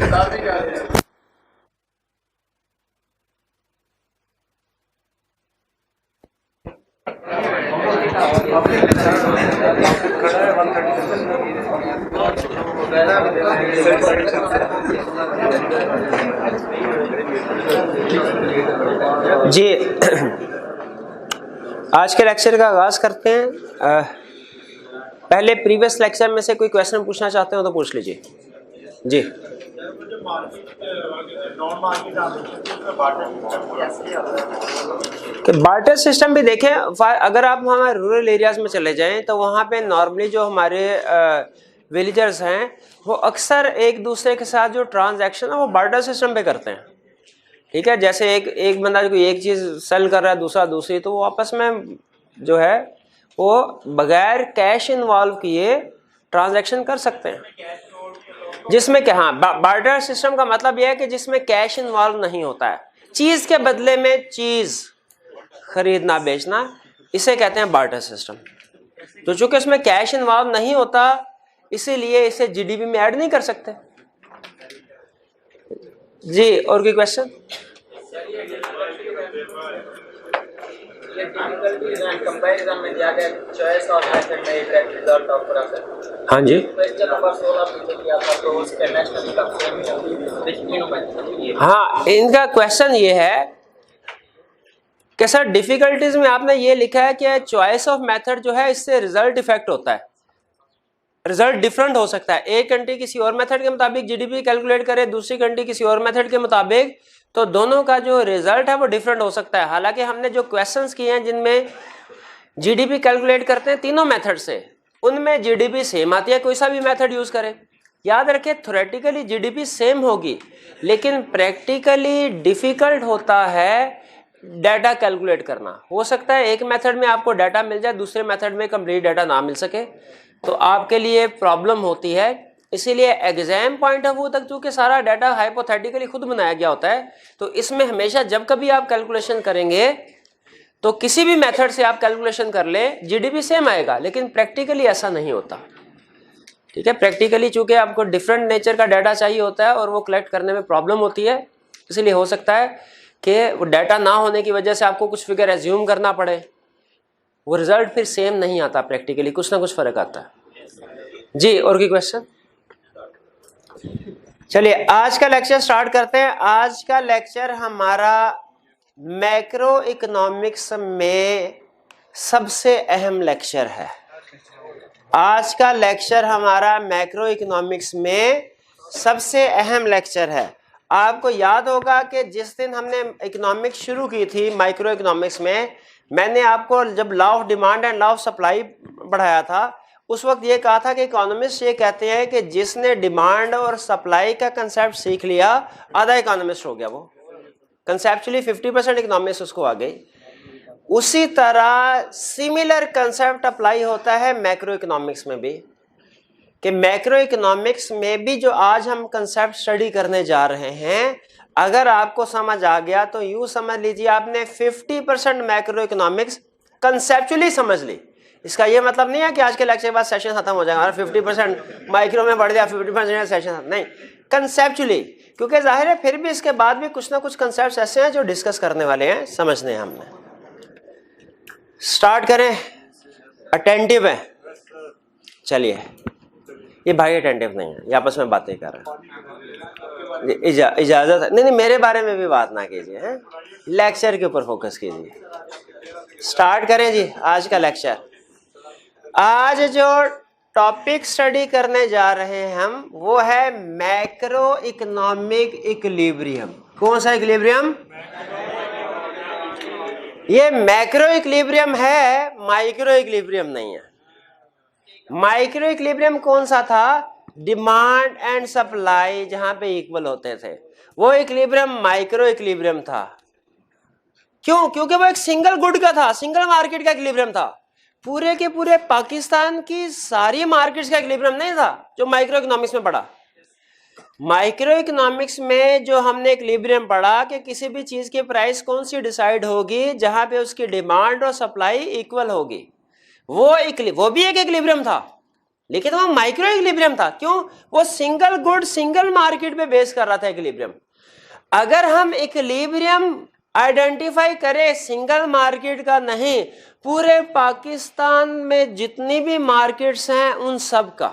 जी आज के लेक्चर का आगाज करते हैं। पहले प्रीवियस लेक्चर में से कोई क्वेश्चन पूछना चाहते हो तो पूछ लीजिए। जी बार्टर सिस्टम भी देखें। अगर आप हमारे रूरल एरियाज में चले जाएं तो वहाँ पे नॉर्मली जो हमारे विलेजर्स हैं वो अक्सर एक दूसरे के साथ जो ट्रांजैक्शन है वो बार्टर सिस्टम पे करते हैं। ठीक है, जैसे एक बंदा कोई एक चीज सेल कर रहा है, दूसरा दूसरी, तो वो आपस में जो है वो बगैर कैश इन्वॉल्व किए ट्रांजैक्शन कर सकते हैं, जिसमें क्या, हाँ, बार्टर सिस्टम का मतलब यह है कि जिसमें कैश इन्वॉल्व नहीं होता है, चीज के बदले में चीज खरीदना बेचना, इसे कहते हैं बार्टर सिस्टम। तो चूंकि इसमें कैश इन्वॉल्व नहीं होता इसीलिए इसे जीडीपी में ऐड नहीं कर सकते। जी और कोई क्वेश्चन? हाँ जी, हाँ, इनका क्वेश्चन ये है कि सर डिफिकल्टीज में आपने ये लिखा है कि चॉइस ऑफ मेथड जो है इससे रिजल्ट इफेक्ट होता है, रिजल्ट डिफरेंट हो सकता है। एक कंट्री किसी और मेथड के मुताबिक जीडीपी कैलकुलेट करे, दूसरी कंट्री किसी और मेथड के मुताबिक, तो दोनों का जो रिजल्ट है वो डिफरेंट हो सकता है। हालांकि हमने जो क्वेश्चंस किए हैं जिनमें जीडीपी कैलकुलेट करते हैं तीनों मेथड से, उनमें जीडीपी सेम आती है, कोई सा भी मेथड यूज करें। याद रखें थ्योरेटिकली जीडीपी सेम होगी लेकिन प्रैक्टिकली डिफिकल्ट होता है डाटा कैलकुलेट करना। हो सकता है एक मेथड में आपको डाटा मिल जाए, दूसरे मेथड में कंप्लीट डाटा ना मिल सके, तो आपके लिए प्रॉब्लम होती है। इसीलिए एग्जाम पॉइंट ऑफ व्यू तक चूंकि सारा डाटा हाइपोथेटिकली खुद बनाया गया होता है, तो इसमें हमेशा जब कभी आप कैलकुलेशन करेंगे तो किसी भी मेथड से आप कैलकुलेशन कर ले जीडीपी सेम आएगा, लेकिन प्रैक्टिकली ऐसा नहीं होता। ठीक है, प्रैक्टिकली चूंकि आपको डिफरेंट नेचर का डाटा चाहिए होता है और वो कलेक्ट करने में प्रॉब्लम होती है, इसलिए हो सकता है कि वो डाटा ना होने की वजह से आपको कुछ फिगर एज्यूम करना पड़े, वो रिजल्ट फिर सेम नहीं आता, प्रैक्टिकली कुछ ना कुछ फर्क आता है। जी और कोई क्वेश्चन? चलिए आज का लेक्चर स्टार्ट करते हैं। आज का लेक्चर हमारा मैक्रो इकोनॉमिक्स में सबसे अहम लेक्चर है। आज का लेक्चर हमारा मैक्रो इकोनॉमिक्स में सबसे अहम लेक्चर है। आपको याद होगा कि जिस दिन हमने इकोनॉमिक्स शुरू की थी माइक्रो इकोनॉमिक्स में, मैंने आपको जब law of demand and law of supply पढ़ाया था उस वक्त ये कहा था कि इकोनॉमिस्ट ये कहते हैं कि जिसने डिमांड और सप्लाई का कंसेप्ट सीख लिया आधा इकोनॉमिस्ट हो गया। वो कंसेप्चुअली 50% इकोनॉमिस्ट उसको आ गई। उसी तरह सिमिलर कंसेप्ट अप्लाई होता है मैक्रो इकोनॉमिक्स में भी, कि मैक्रो इकोनॉमिक्स में भी जो आज हम कंसेप्ट स्टडी करने जा रहे हैं, अगर आपको समझ आ गया तो यूं समझ लीजिए आपने 50% मैक्रो इकोनॉमिक्स कंसेप्चुअली समझ ली। इसका ये मतलब नहीं है कि आज के लेक्चर के बाद सेशन खत्म हो जाएगा और 50% माइक्रो में बढ़ गया 50% सेशन, नहीं, कंसेप्चुअली, क्योंकि जाहिर है फिर भी इसके बाद भी कुछ ना कुछ कंसेप्ट ऐसे हैं जो डिस्कस करने वाले हैं, समझने हैं हमने। स्टार्ट करें? अटेंटिव है? चलिए, ये भाई अटेंटिव नहीं है, ये आपस में बातें कर रहे हैं। इजाजत है? नहीं, मेरे बारे में भी बात ना कीजिए, हैं, लेक्चर के ऊपर फोकस कीजिए। स्टार्ट करें जी आज का लेक्चर। आज जो टॉपिक स्टडी करने जा रहे हैं हम वो है मैक्रो इकोनॉमिक इक्विलिब्रियम। कौन सा इक्विलिब्रियम? ये मैक्रो इक्विलिब्रियम है, माइक्रो इक्विलिब्रियम नहीं है। माइक्रो इक्विलिब्रियम कौन सा था? डिमांड एंड सप्लाई जहां पे इक्वल होते थे, वो इक्विलिब्रियम माइक्रो इक्विलिब्रियम था। क्यों? क्योंकि वो एक सिंगल गुड का था, सिंगल मार्केट का इक्विलिब्रियम था। पूरे के पूरे पाकिस्तान की सारी मार्केट्स का इक्विलिब्रियम नहीं था जो माइक्रो इकोनॉमिक्स में पढ़ा। माइक्रो इकोनॉमिक्स में जो हमने इक्विलिब्रियम पढ़ा कि किसी भी चीज की प्राइस कौन सी डिसाइड होगी जहां पे उसकी डिमांड और सप्लाई इक्वल होगी, वो भी एक इक्विलिब्रियम था। लेकिन वो माइक्रो इक्विलिब्रियम था। क्यों? वो सिंगल गुड सिंगल मार्केट पे बेस कर रहा था इक्विलिब्रियम। अगर हम इक्विलिब्रियम आइडेंटिफाई करें सिंगल मार्केट का नहीं, पूरे पाकिस्तान में जितनी भी मार्केट्स हैं उन सब का,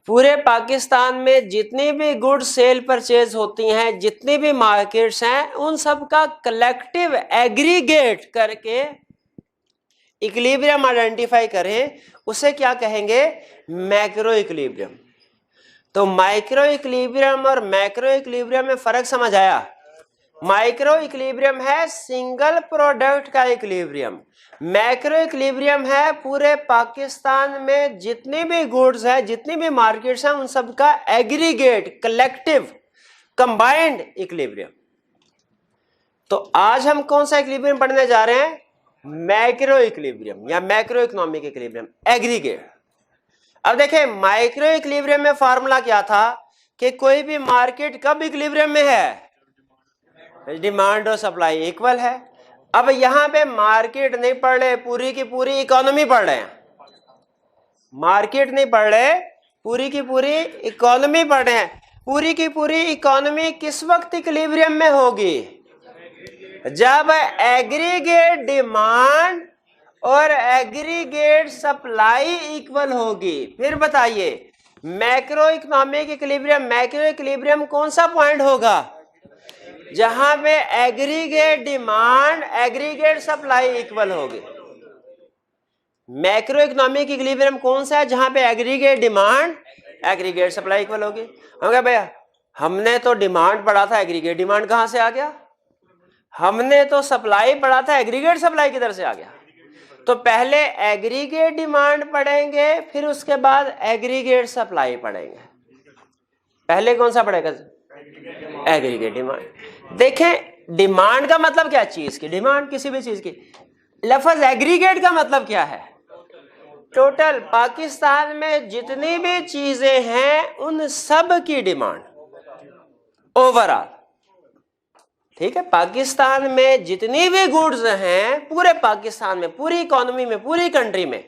पूरे पाकिस्तान में जितनी भी गुड सेल परचेज होती हैं, जितनी भी मार्केट्स हैं, उन सब का कलेक्टिव एग्रीगेट करके इक्विलिब्रियम आइडेंटिफाई करें, उसे क्या कहेंगे? Macro equilibrium. तो माइक्रो इक्विलिब्रियम और मैक्रो इक्विलिब्रियम में फर्क समझ आया? माइक्रो इक्विलिब्रियम है सिंगल प्रोडक्ट का इक्विलिब्रियम, मैक्रो इक्विलिब्रियम है पूरे पाकिस्तान में जितनी भी गुड्स है, जितनी भी मार्केट्स हैं, उन सब का एग्रीगेट कलेक्टिव कंबाइंड इक्विलिब्रियम। तो आज हम कौन सा इक्विलिब्रियम पढ़ने जा रहे हैं? मैक्रो इक्विलिब्रियम या मैक्रो इकोनॉमिक इक्विलिब्रियम, एग्रीगेट। अब देखें, माइक्रो इक्विलिब्रियम में फॉर्मूला क्या था कि कोई भी मार्केट कब इक्विलिब्रियम में है? डिमांड और सप्लाई इक्वल है। अब यहां पे मार्केट नहीं पढ़ रहे, पूरी की पूरी इकोनॉमी पढ़ रहे हैं। मार्केट नहीं पढ़ रहे, पूरी की पूरी इकोनॉमी पढ़ रहे हैं। पूरी की पूरी इकोनॉमी किस वक्त इक्विलिब्रियम में होगी? जब एग्रीगेट डिमांड और एग्रीगेट सप्लाई इक्वल होगी। फिर बताइए, macro economic equilibrium, macro equilibrium कौन सा पॉइंट होगा? जहां पे aggregate demand aggregate supply equal होगी। मैक्रो इकोनॉमिक इक्विलिब्रियम कौन सा है? जहां पे aggregate demand aggregate supply equal होगी। हम कहा भैया हमने तो डिमांड पढ़ा था, एग्रीगेट डिमांड कहां से आ गया? हमने तो सप्लाई पढ़ा था, एग्रीगेट सप्लाई किधर से आ गया? तो पहले एग्रीगेट डिमांड पढ़ेंगे, फिर उसके बाद एग्रीगेट सप्लाई पढ़ेंगे। पहले कौन सा पढ़ेगा? Aggregate demand. देखें, डिमांड का मतलब क्या? चीज की डिमांड, किसी भी चीज की। लफ्ज एग्रीगेट का मतलब क्या है? टोटल पाकिस्तान में जितनी भी चीजें हैं उन सब की डिमांड ओवरऑल। ठीक है, पाकिस्तान में जितनी भी गुड्स हैं, पूरे पाकिस्तान में, पूरी इकोनॉमी में, पूरी कंट्री में,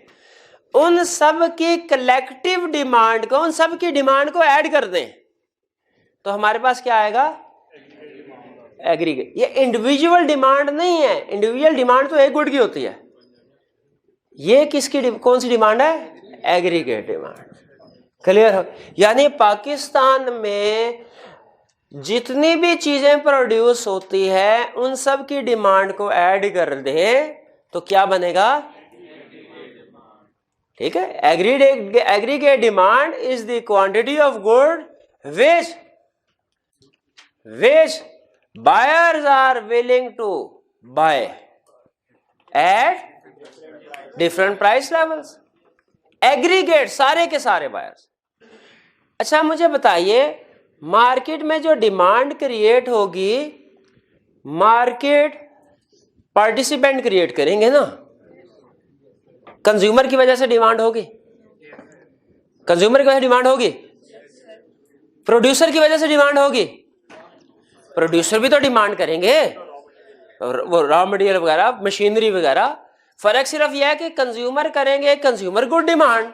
उन सब की कलेक्टिव डिमांड को, उन सब की डिमांड को ऐड कर दें तो हमारे पास क्या आएगा? एग्रीगेट। ये इंडिविजुअल डिमांड नहीं है, इंडिविजुअल डिमांड तो एक गुड की होती है। ये किसकी कौन सी डिमांड है? Aggregate demand. क्लियर हो? यानी पाकिस्तान में जितनी भी चीजें प्रोड्यूस होती है उन सब की डिमांड को ऐड कर दे तो क्या बनेगा? ठीक है, aggregate demand is the quantity of good which buyers are willing to buy at different price levels. Aggregate सारे के सारे बायर्स। अच्छा मुझे बताइए, मार्केट में जो डिमांड क्रिएट होगी, मार्केट पार्टिसिपेंट क्रिएट करेंगे ना? कंज्यूमर की वजह से डिमांड होगी, कंज्यूमर की वजह से डिमांड होगी, प्रोड्यूसर की वजह से डिमांड होगी। प्रोड्यूसर भी तो डिमांड करेंगे, वो रॉ मटेरियल वगैरह, मशीनरी वगैरह। फर्क सिर्फ यह है कि कंज्यूमर करेंगे कंज्यूमर गुड डिमांड,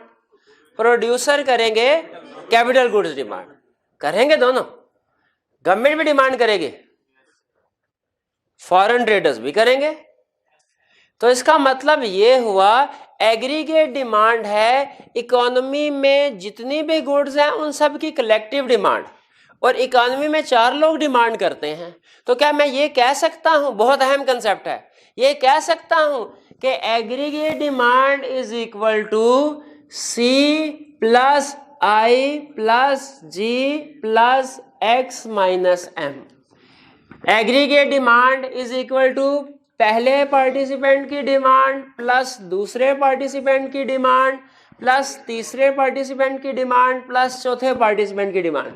प्रोड्यूसर करेंगे कैपिटल गुड्स डिमांड। करेंगे दोनों, गवर्नमेंट भी डिमांड करेगी, फॉरेन ट्रेडर्स भी करेंगे। तो इसका मतलब ये हुआ एग्रीगेट डिमांड है इकोनॉमी में जितनी भी गुड्स हैं उन सब की कलेक्टिव डिमांड। और इकोनॉमी में 4 लोग डिमांड करते हैं, तो क्या मैं ये कह सकता हूं, बहुत अहम कंसेप्ट है, ये कह सकता हूं कि aggregate demand is equal to C plus I plus G plus X minus M. Aggregate demand is equal to पहले पार्टिसिपेंट की डिमांड प्लस दूसरे पार्टिसिपेंट की डिमांड प्लस तीसरे पार्टिसिपेंट की डिमांड प्लस चौथे पार्टिसिपेंट की डिमांड।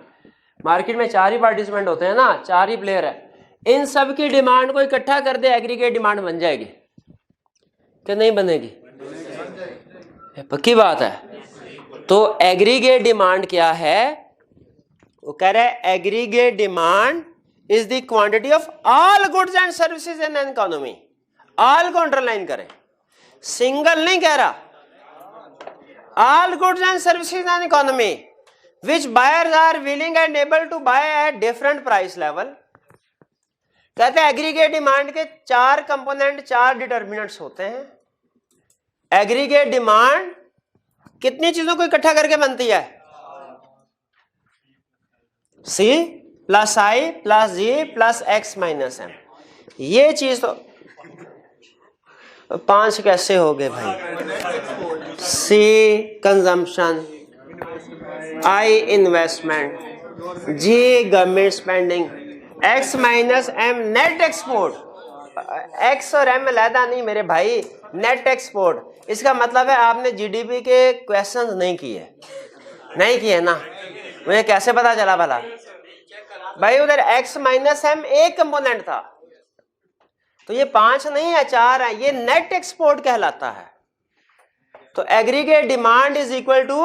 मार्केट में 4 ही participant होते हैं ना, 4 ही प्लेयर है, इन सब की डिमांड को इकट्ठा कर दे, एग्रीगेट डिमांड बन जाएगी कि नहीं बनेगी? पक्की बात है। तो एग्रीगेट डिमांड क्या है? वो कह रहा है aggregate demand is the quantity of all goods and services in an economy. All को अंडरलाइन करें, सिंगल नहीं कह रहा, all goods and services in economy which buyers are willing and able to buy at different price level. कहते हैं aggregate demand के 4 component, 4 determinants होते हैं। एग्रीगेट डिमांड कितनी चीजों को इकट्ठा करके बनती है? C plus I plus G plus X minus M। ये चीज तो 5 कैसे हो गए भाई? C consumption, I investment, G government spending, X minus M net export. X और M अलहदा नहीं मेरे भाई, नेट एक्सपोर्ट। इसका मतलब है आपने जीडीपी के क्वेश्चंस नहीं किए ना। मुझे कैसे पता चला भला भाई? उधर X माइनस M एक कंपोनेंट था, तो ये 5 नहीं है, 4 है। ये नेट एक्सपोर्ट कहलाता है। तो aggregate demand is equal to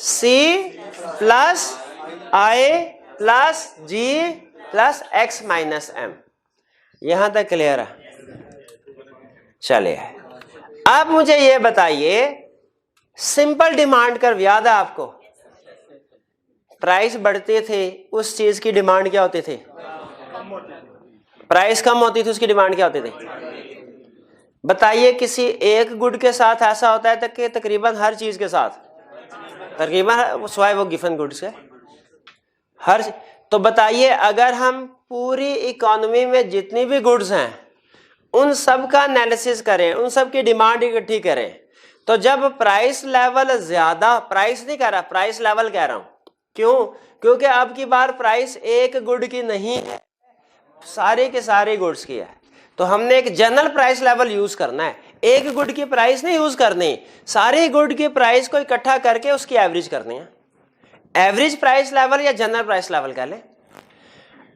C plus I plus G plus X minus M। यहां तक क्लियर है? चलिए अब मुझे ये बताइए, सिंपल डिमांड कर्व याद है आपको? प्राइस बढ़ते थे उस चीज की डिमांड क्या होती थी? प्राइस कम होती थी उसकी डिमांड क्या होती थी? बताइए किसी एक गुड के साथ ऐसा होता है कि तकरीबन हर चीज के साथ, तकरीबन स्वाय वो गिवन गुड्स है हर। तो बताइए अगर हम पूरी इकोनॉमी में जितनी भी गुड्स हैं उन सब का एनालिसिस करें, उन सब की डिमांड इकट्ठी करें, तो जब प्राइस लेवल ज्यादा, प्राइस नहीं कह रहा, प्राइस लेवल कह रहा हूं, क्यों? क्योंकि अब की बार प्राइस एक गुड की नहीं है, सारे के सारे गुड्स की है। तो हमने एक जनरल प्राइस लेवल यूज करना है, एक गुड की प्राइस नहीं यूज करनी, सारे गुड की प्राइस को इकट्ठा करके उसकी एवरेज करनी है। एवरेज प्राइस लेवल या जनरल प्राइस लेवल कह ले।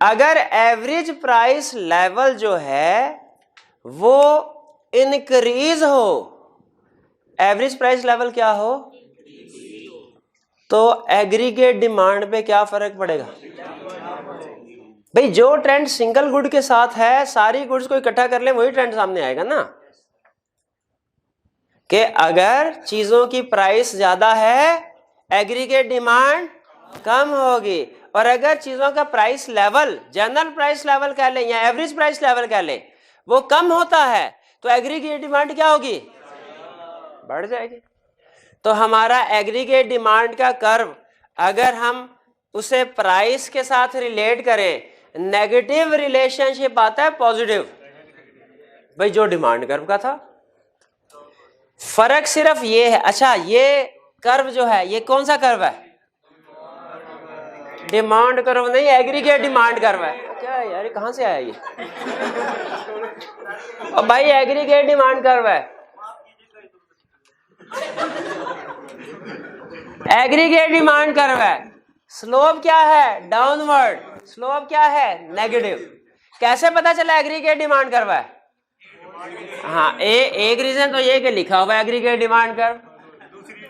अगर एवरेज प्राइस लेवल जो है वो इंक्रीज हो, एवरेज प्राइस लेवल क्या हो, तो एग्रीगेट डिमांड पे क्या फर्क पड़ेगा भाई? जो ट्रेंड सिंगल गुड के साथ है, सारी गुड्स को इकट्ठा कर ले, वही ट्रेंड सामने आएगा ना। कि अगर चीजों की प्राइस ज्यादा है, एग्रीगेट डिमांड कम होगी, और अगर चीजों का price level, general price level कह ले या एवरेज प्राइस लेवल कह ले, वो कम होता है, तो एग्रीगेट डिमांड क्या होगी? बढ़ जाएगी। तो हमारा एग्रीगेट डिमांड का कर्व अगर हम उसे प्राइस के साथ रिलेट करें, नेगेटिव रिलेशनशिप आता है पॉजिटिव भाई, जो डिमांड कर्व का था। फर्क सिर्फ ये है। अच्छा, ये कर्व जो है ये कौन सा कर्व है? डिमांड कर्व नहीं, एग्रीगेट डिमांड कर्व है। क्या यार, कहां से आया ये? और भाई एग्रीगेट डिमांड कर्व है, एग्रीगेट डिमांड कर्व है। स्लोप क्या है? डाउनवर्ड। स्लोप क्या है? नेगेटिव। कैसे पता चला एग्रीगेट डिमांड कर्व है? हाँ, एक रीजन तो ये कि लिखा हुआ है एग्रीगेट डिमांड कर्व,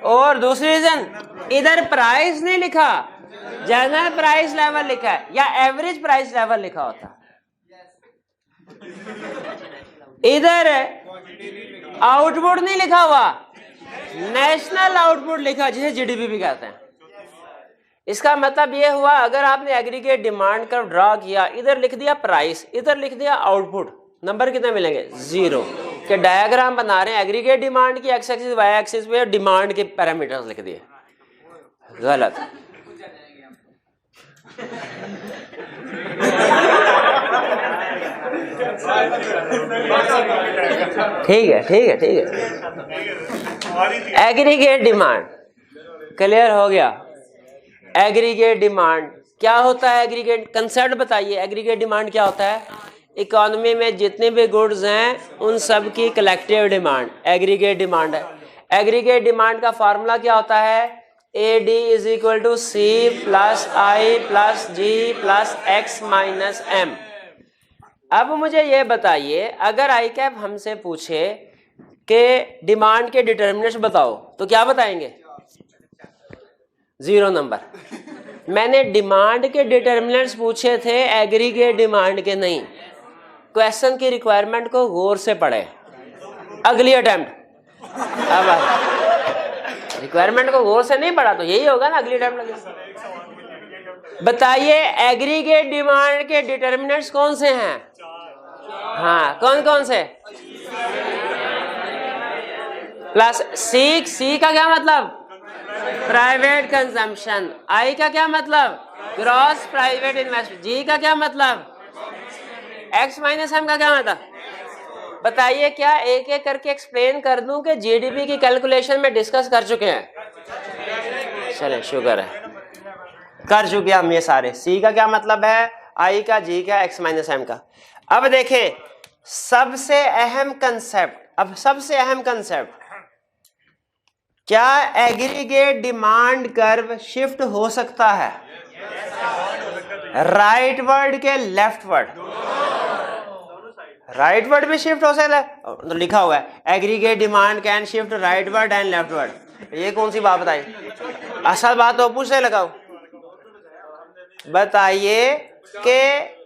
और दूसरी रीजन इधर प्राइस नहीं लिखा, जनरल प्राइस लेवल लिखा है या एवरेज प्राइस लेवल लिखा होता। इधर आउटपुट नहीं लिखा हुआ, नेशनल आउटपुट लिखा, जिसे जीडीपी भी कहते हैं। इसका मतलब ये हुआ, अगर आपने एग्रीगेट डिमांड कर्व ड्रा किया, इधर लिख दिया प्राइस, इधर लिख दिया आउटपुट, नंबर कितने मिलेंगे? 0। के डायग्राम बना रहे हैं एग्रीगेट डिमांड की, एक्स एक्सिस वाई एक्सिस पे डिमांड के पैरामीटर्स लिख दिए, गलत। ठीक है, ठीक है, ठीक है। एग्रीगेट डिमांड क्लियर हो गया। एग्रीगेट डिमांड क्या होता है? एग्रीगेट कंसेप्ट बताइए। एग्रीगेट डिमांड क्या होता है? इकोनॉमी में जितने भी गुड्स हैं उन सब की कलेक्टिव डिमांड एग्रीगेट डिमांड है। एग्रीगेट डिमांड का फार्मूला क्या होता है? AD is equal to C plus I plus G plus X minus M। अब मुझे ये बताइए, अगर आई कैप हमसे पूछे कि डिमांड के डिटर्मिनेंट्स बताओ, तो क्या बताएंगे? 0 नंबर। मैंने डिमांड के डिटर्मिनेंट्स पूछे थे, एग्रीगेट डिमांड के नहीं। क्वेश्चन की रिक्वायरमेंट को गौर से पढ़े। अगली अटेम्प्ट अब रिक्वायरमेंट को गौर से नहीं पढ़ा तो यही होगा ना, अगली टाइम लगेगा। बताइए एग्रीगेट डिमांड के डिटर्मिनेंट्स कौन से हैं? हाँ, कौन कौन से? प्लस सी का क्या मतलब? Private consumption. आई का क्या मतलब? Gross private investment. जी का क्या मतलब? एक्स माइनस एम का क्या मतलब? बताइए, क्या एक एक करके एक्सप्लेन कर दूं कि जीडीपी की कैलकुलेशन में डिस्कस कर चुके हैं? चले, शुक्र है कर चुके हम ये सारे। सी का क्या मतलब है, आई का, जी का, एक्स माइनस एम का। अब देखें सबसे अहम कंसेप्ट, अब सबसे अहम कंसेप्ट, क्या एग्रीगेट डिमांड कर्व शिफ्ट हो सकता है राइट वर्ड के लेफ्ट वर्ड? राइट वर्ड भी शिफ्ट हो सकता है, तो लिखा हुआ है aggregate demand can shift right word and left word. ये कौन सी बात बताई? असल बात तो पूछ से लगाओ। बताइए कि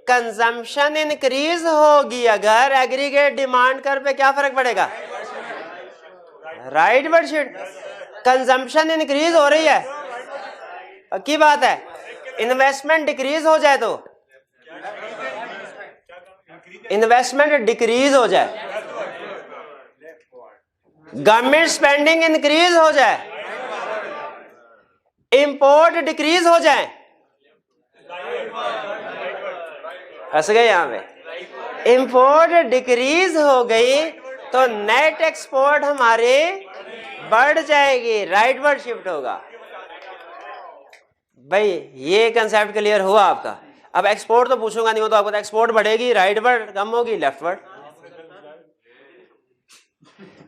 कंजम्पशन इंक्रीज होगी अगर एग्रीगेट डिमांड कर्व पे, क्या फर्क पड़ेगा? Right word shift. Consumption increase हो रही है, की बात है। इन्वेस्टमेंट डिक्रीज हो जाए तो, इन्वेस्टमेंट डिक्रीज हो जाए, गवर्नमेंट स्पेंडिंग इंक्रीज हो जाए, इंपोर्ट डिक्रीज हो जाए, फंस गए यहां पे। इंपोर्ट डिक्रीज हो गई तो नेट एक्सपोर्ट हमारे बढ़ जाएगी, राइट वर्ड शिफ्ट होगा। भाई ये कंसेप्ट क्लियर हुआ आपका? अब एक्सपोर्ट तो पूछूंगा नहीं, वो तो आपको एक्सपोर्ट बढ़ेगी, राइट वर्ड कम होगी, लेफ्ट वर्ड।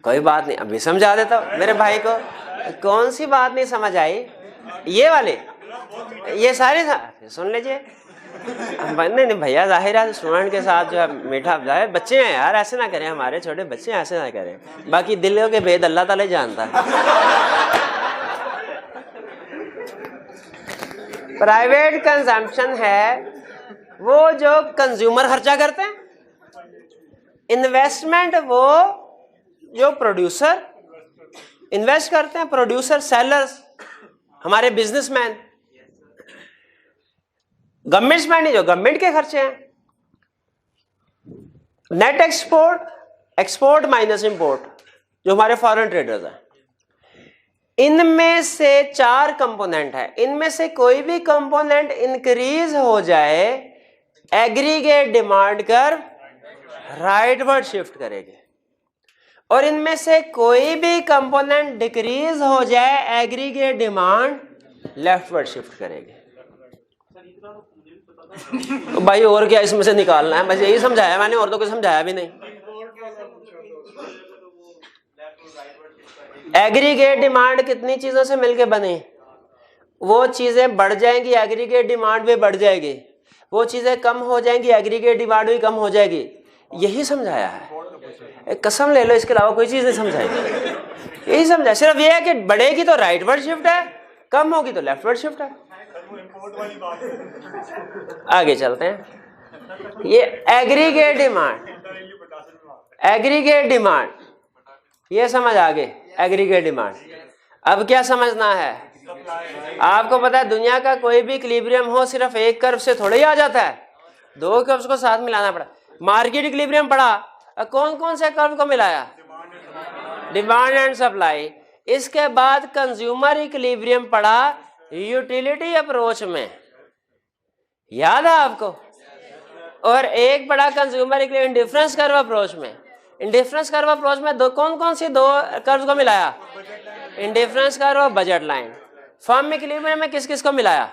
कोई बात नहीं, अभी समझा देता हूं मेरे भाई को। कौन सी बात नहीं समझ आई? ये वाले, ये सारे सुन लीजिए। नहीं भैया, जाहिर है स्टूडेंट के साथ जो है मीठा जाए, बच्चे हैं यार, ऐसे ना करें, हमारे छोटे बच्चे ऐसे ना करें। बाकी दिलों के भेद अल्लाह ताला जानता है। प्राइवेट कंजम्पशन है वो जो कंज्यूमर खर्चा करते हैं, इन्वेस्टमेंट वो जो प्रोड्यूसर इन्वेस्ट करते हैं, प्रोड्यूसर, सेलर्स, हमारे बिजनेसमैन। गवर्नमेंट स्पेंडिंग जो गवर्नमेंट के खर्चे हैं। Net export, export minus import जो हमारे फॉरेन ट्रेडर्स हैं। इनमें से 4 कंपोनेंट है, इनमें से कोई भी कंपोनेंट इंक्रीज हो जाए aggregate demand curve right word shift करेगी, और इनमें से कोई भी कंपोनेंट डिक्रीज हो जाए aggregate demand left word shift करेगी। तो भाई और क्या इसमें से निकालना है? बस यही समझाया मैंने, और तो कुछ समझाया भी नहीं। एग्रीगेट डिमांड कितनी चीजों से मिलके बने? वो चीजें बढ़ जाएंगी, एग्रीगेट डिमांड भी बढ़ जाएगी। वो चीजें कम हो जाएंगी, एग्रीगेट डिमांड भी कम हो जाएगी। यही समझाया है, कसम ले लो, इसके अलावा कोई चीज नहीं समझाई। यही समझाया, सिर्फ ये है कि बढ़ेगी तो राइट वर्ड शिफ्ट है, कम होगी तो लेफ्ट वर्ड शिफ्ट है। आगे चलते हैं। ये एग्रीगेट डिमांड, एग्रीगेट डिमांड, ये समझ आगे। एग्रीगेट डिमांड अब क्या समझना है आपको? पता है दुनिया का कोई भी इक्विलिब्रियम हो सिर्फ एक कर्व से थोड़ा ही आ जाता है, 2 कर्व्स को साथ मिलाना पड़ा। मार्केट इक्विलिब्रियम पढ़ा, कौन कौन से कर्व को मिलाया? Demand and supply. इसके बाद कंज्यूमर इक्विलिब्रियम पढ़ा यूटिलिटी अप्रोच में, याद है आपको? और एक पढ़ा consumer equilibrium indifference curve approach में। इंडिफरेंस कर्व अप्रोच में कौन कौन सी 2 कर्व को मिलाया? इंडिफरेंस कर्व और बजट लाइन। फर्म इक्विलिब्रियम में किस किस को मिलाया?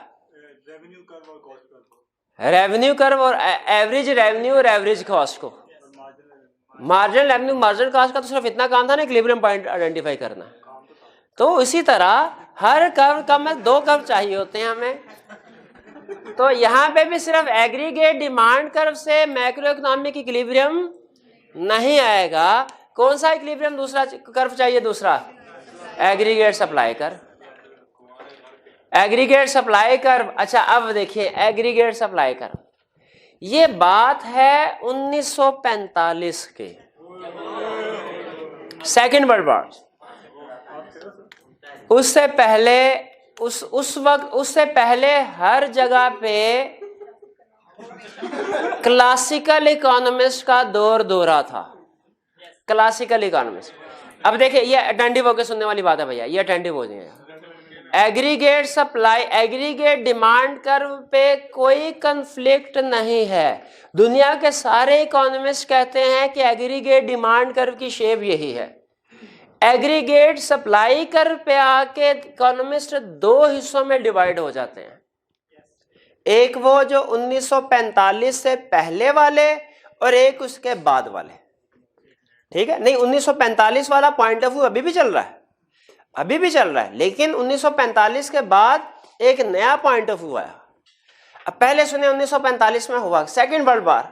रेवेन्यू कर्व और एवरेज रेवेन्यू और एवरेज कॉस्ट को। मार्जिनल रेवेन्यू, मार्जिनल कॉस्ट का तो सिर्फ इतना काम था ना, इक्विलिब्रियम पॉइंट आइडेंटिफाई करना। तो इसी तरह हर कर्व का में 2 कर्व चाहिए होते हैं हमें। तो यहाँ पे भी सिर्फ एग्रीगेट डिमांड कर्व से मैक्रो इकोनॉमिक इक्विलिब्रियम नहीं आएगा। कौन सा इक्विलिब्रियम दूसरा कर्व चाहिए? दूसरा aggregate supply curve. Aggregate supply curve. अच्छा अब देखिए एग्रीगेट सप्लाई कर्व, ये बात है 1945 के, सेकेंड वर्ल्ड वॉर। उससे पहले उस वक्त उससे पहले हर जगह पे क्लासिकल इकोनॉमिस्ट का दौर दौरा था, क्लासिकल इकोनॉमिस्ट। अब देखिए ये अटेंटिव होकर सुनने वाली बात है भैया, ये अटेंटिव हो जाए। Aggregate supply, aggregate demand curve पे कोई कंफ्लिक्ट नहीं है। दुनिया के सारे इकोनॉमिस्ट कहते हैं कि एग्रीगेट डिमांड कर्व की शेप यही है। एग्रीगेट सप्लाई कर्व पे आके इकोनॉमिस्ट दो हिस्सों में डिवाइड हो जाते हैं, एक वो जो 1945 से पहले वाले और एक उसके बाद वाले। ठीक है, नहीं 1945 वाला पॉइंट ऑफ व्यू अभी भी चल रहा है, अभी भी चल रहा है, लेकिन 1945 के बाद एक नया पॉइंट ऑफ व्यू आया। अब पहले सुने 1945 में हुआ सेकेंड वर्ल्ड वॉर।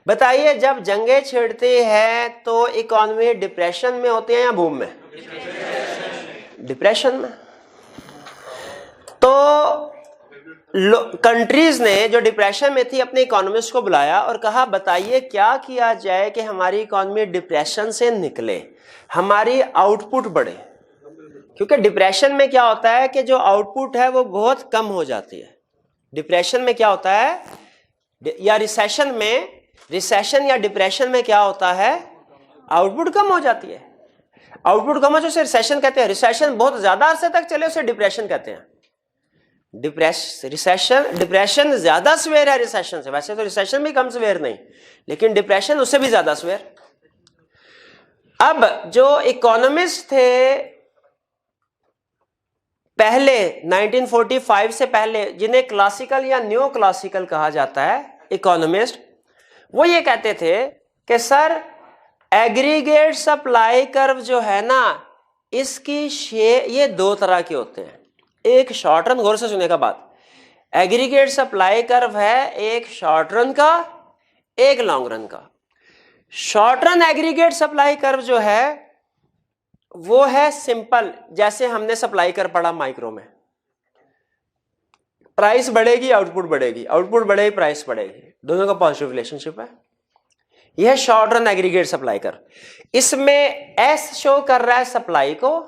बताइए जब जंगें छिड़ती है तो इकोनॉमी डिप्रेशन में होती है या बूम में? डिप्रेशन में। तो कंट्रीज ने जो डिप्रेशन में थी अपने इकोनॉमिस्ट को बुलाया और कहा बताइए क्या किया जाए कि हमारी इकोनॉमी डिप्रेशन से निकले, हमारी आउटपुट बढ़े। क्योंकि डिप्रेशन में क्या होता है कि जो आउटपुट है वो बहुत कम हो जाती है। डिप्रेशन में क्या होता है या रिसेशन या डिप्रेशन में क्या होता है, आउटपुट कम हो जाती है। आउटपुट कम हो जाए उसे रिसेशन कहते हैं। रिसेशन बहुत ज्यादा अरसे तक चले उसे डिप्रेशन कहते हैं। डिप्रेशन ज्यादा सवेर है रिसेशन से, वैसे तो रिसेशन भी कम सवेर नहीं, लेकिन डिप्रेशन उससे भी ज्यादा सवेर। अब जो इकोनॉमिस्ट थे पहले 1945 से पहले, जिन्हें क्लासिकल या न्यू क्लासिकल कहा जाता है इकोनॉमिस्ट, वो ये कहते थे कि सर एग्रीगेट सप्लाई कर्व जो है ना इसकी ये दो तरह के होते हैं। एक शॉर्ट रन, गौर से सुने का बात, एग्रीगेट सप्लाई कर्व है एक शॉर्ट रन का एक लॉन्ग रन का। Short run aggregate supply curve जो है वो है सिंपल, जैसे हमने सप्लाई कर पढ़ा माइक्रो में, प्राइस बढ़ेगी आउटपुट बढ़ेगी, आउटपुट बढ़ेगी प्राइस बढ़ेगी, दोनों का पॉजिटिव रिलेशनशिप है। यह short run aggregate supply curve. इसमें एस शो कर रहा है सप्लाई को,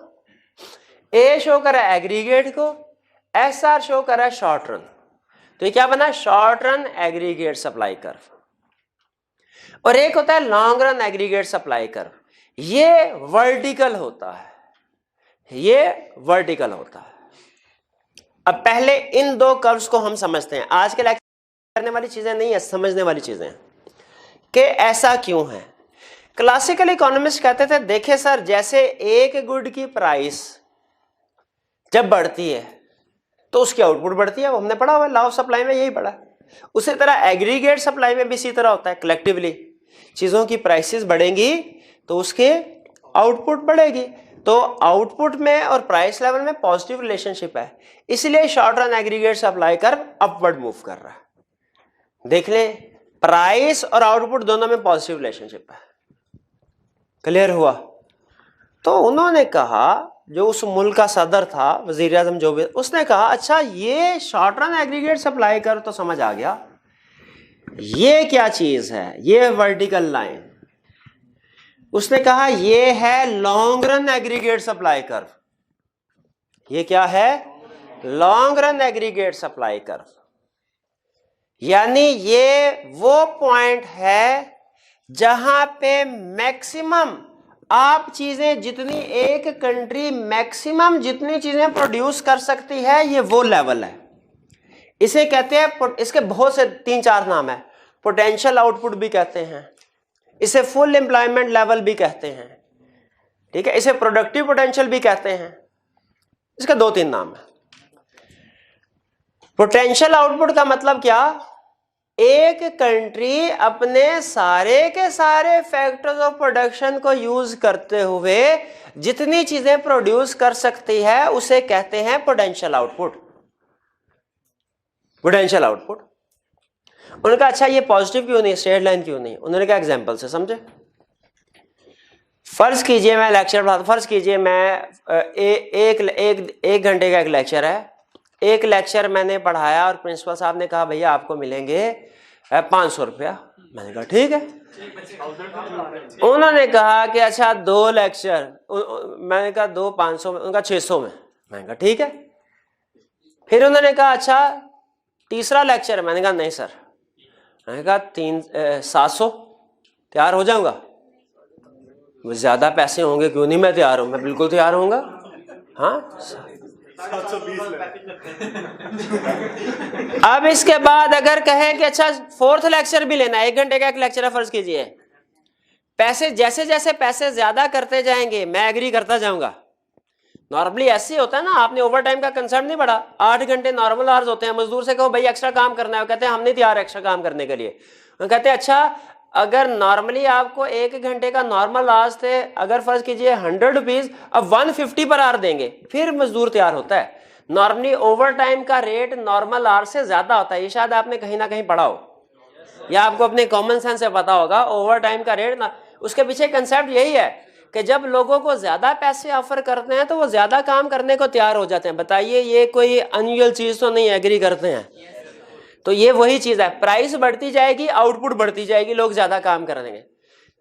ए शो कर रहा है एग्रीगेट को, एस आर शो कर रहा है शॉर्ट रन। तो ये क्या बना, short run aggregate supply curve. और एक होता है long run aggregate supply curve, ये वर्टिकल होता है, ये वर्टिकल होता है। अब पहले इन दो कर्व्स को हम समझते हैं। आज के लेक्चर करने वाली चीजें नहीं है, समझने वाली चीजें हैं कि ऐसा क्यों है। क्लासिकल इकोनॉमिस्ट कहते थे देखे सर, जैसे एक गुड की प्राइस जब बढ़ती है तो उसकी आउटपुट बढ़ती है, वो हमने पढ़ा हुआ है, लॉ ऑफ सप्लाई में यही पढ़ा। उसी तरह एग्रीगेट सप्लाई में भी इसी तरह होता है, कलेक्टिवली चीजों की प्राइसेस बढ़ेंगी तो उसके आउटपुट बढ़ेगी। तो आउटपुट में और प्राइस लेवल में पॉजिटिव रिलेशनशिप है, इसलिए short run aggregate supply curve upward move कर रहा है। देख ले, प्राइस और आउटपुट दोनों में पॉजिटिव रिलेशनशिप है। क्लियर हुआ? तो उन्होंने कहा, जो उस मुल्क का सदर था वजीर आजम जो भी, उसने कहा अच्छा ये short run aggregate supply curve तो समझ आ गया, ये क्या चीज है, ये वर्टिकल लाइन। उसने कहा ये है long run aggregate supply curve. ये क्या है? Long run aggregate supply curve. यानी ये वो पॉइंट है जहां पे मैक्सिमम आप चीजें, जितनी एक कंट्री मैक्सिमम जितनी चीजें प्रोड्यूस कर सकती है, ये वो लेवल है। इसे कहते हैं, इसके बहुत से 3-4 नाम है। पोटेंशियल आउटपुट भी कहते हैं, इसे फुल एम्प्लॉयमेंट लेवल भी कहते हैं, ठीक है, इसे प्रोडक्टिव पोटेंशियल भी कहते हैं। इसके 2-3 नाम है। पोटेंशियल आउटपुट का मतलब क्या? एक कंट्री अपने सारे के सारे फैक्टर्स ऑफ प्रोडक्शन को यूज करते हुए जितनी चीजें प्रोड्यूस कर सकती है उसे कहते हैं पोटेंशियल आउटपुट। Potential output. उन्होंने कहा अच्छा ये पॉजिटिव क्यों नहीं, स्ट्रेट लाइन क्यों नहीं? उन्होंने कहा एग्जांपल से समझे। फर्ज कीजिए मैं लेक्चर पढ़ाता, फर्ज कीजिए मैं एक घंटे का एक लेक्चर है, एक लेक्चर मैंने पढ़ाया और प्रिंसिपल साहब ने कहा भैया आपको मिलेंगे 500 रुपया। मैंने कहा ठीक है। उन्होंने कहा कि अच्छा 2 लेक्चर, मैंने कहा 2 500 में, उनका 600 में। मैंने कहा ठीक है। फिर उन्होंने कहा अच्छा तीसरा लेक्चर, मैंने कहा नहीं सर। मैंने कहा 700 तैयार हो जाऊंगा, ज्यादा पैसे होंगे क्यों नहीं, मैं तैयार हूं, मैं बिल्कुल तैयार होऊंगा। हाँ 720 अब इसके बाद अगर कहें कि अच्छा 4th लेक्चर भी लेना है, 1 घंटे का एक लेक्चर है फर्ज कीजिए, पैसे जैसे जैसे पैसे ज्यादा करते जाएंगे मैं एग्री करता जाऊंगा। नॉर्मली ऐसे होता है ना, आपने ओवर टाइम का कंसर्न नहीं बढ़ा, 8 घंटे नॉर्मल आवर्स होते हैं। मजदूर से कहो भाई एक्स्ट्रा काम करना है, वो कहते हैं हम नहीं तैयार एक्स्ट्रा काम करने के लिए। वो कहते हैं अच्छा अगर नॉर्मली आपको 1 घंटे का नॉर्मल आवर्स थे, अगर फर्ज कीजिए 100 रुपीज, अब 150 पर आवर देंगे, फिर मजदूर तैयार होता है। नॉर्मली ओवर टाइम का रेट नॉर्मल आवर से ज्यादा होता है, ये शायद आपने कहीं ना कहीं पढ़ा हो या आपको अपने कॉमन सेंस से पता होगा। ओवर टाइम का रेट उसके पीछे कंसेप्ट यही है कि जब लोगों को ज्यादा पैसे ऑफर करते हैं तो वो ज्यादा काम करने को तैयार हो जाते हैं। बताइए ये कोई अनयूजुअल चीज तो नहीं, एग्री करते हैं? तो ये वही चीज है, प्राइस बढ़ती जाएगी, आउटपुट बढ़ती जाएगी, लोग ज्यादा काम कर देंगे।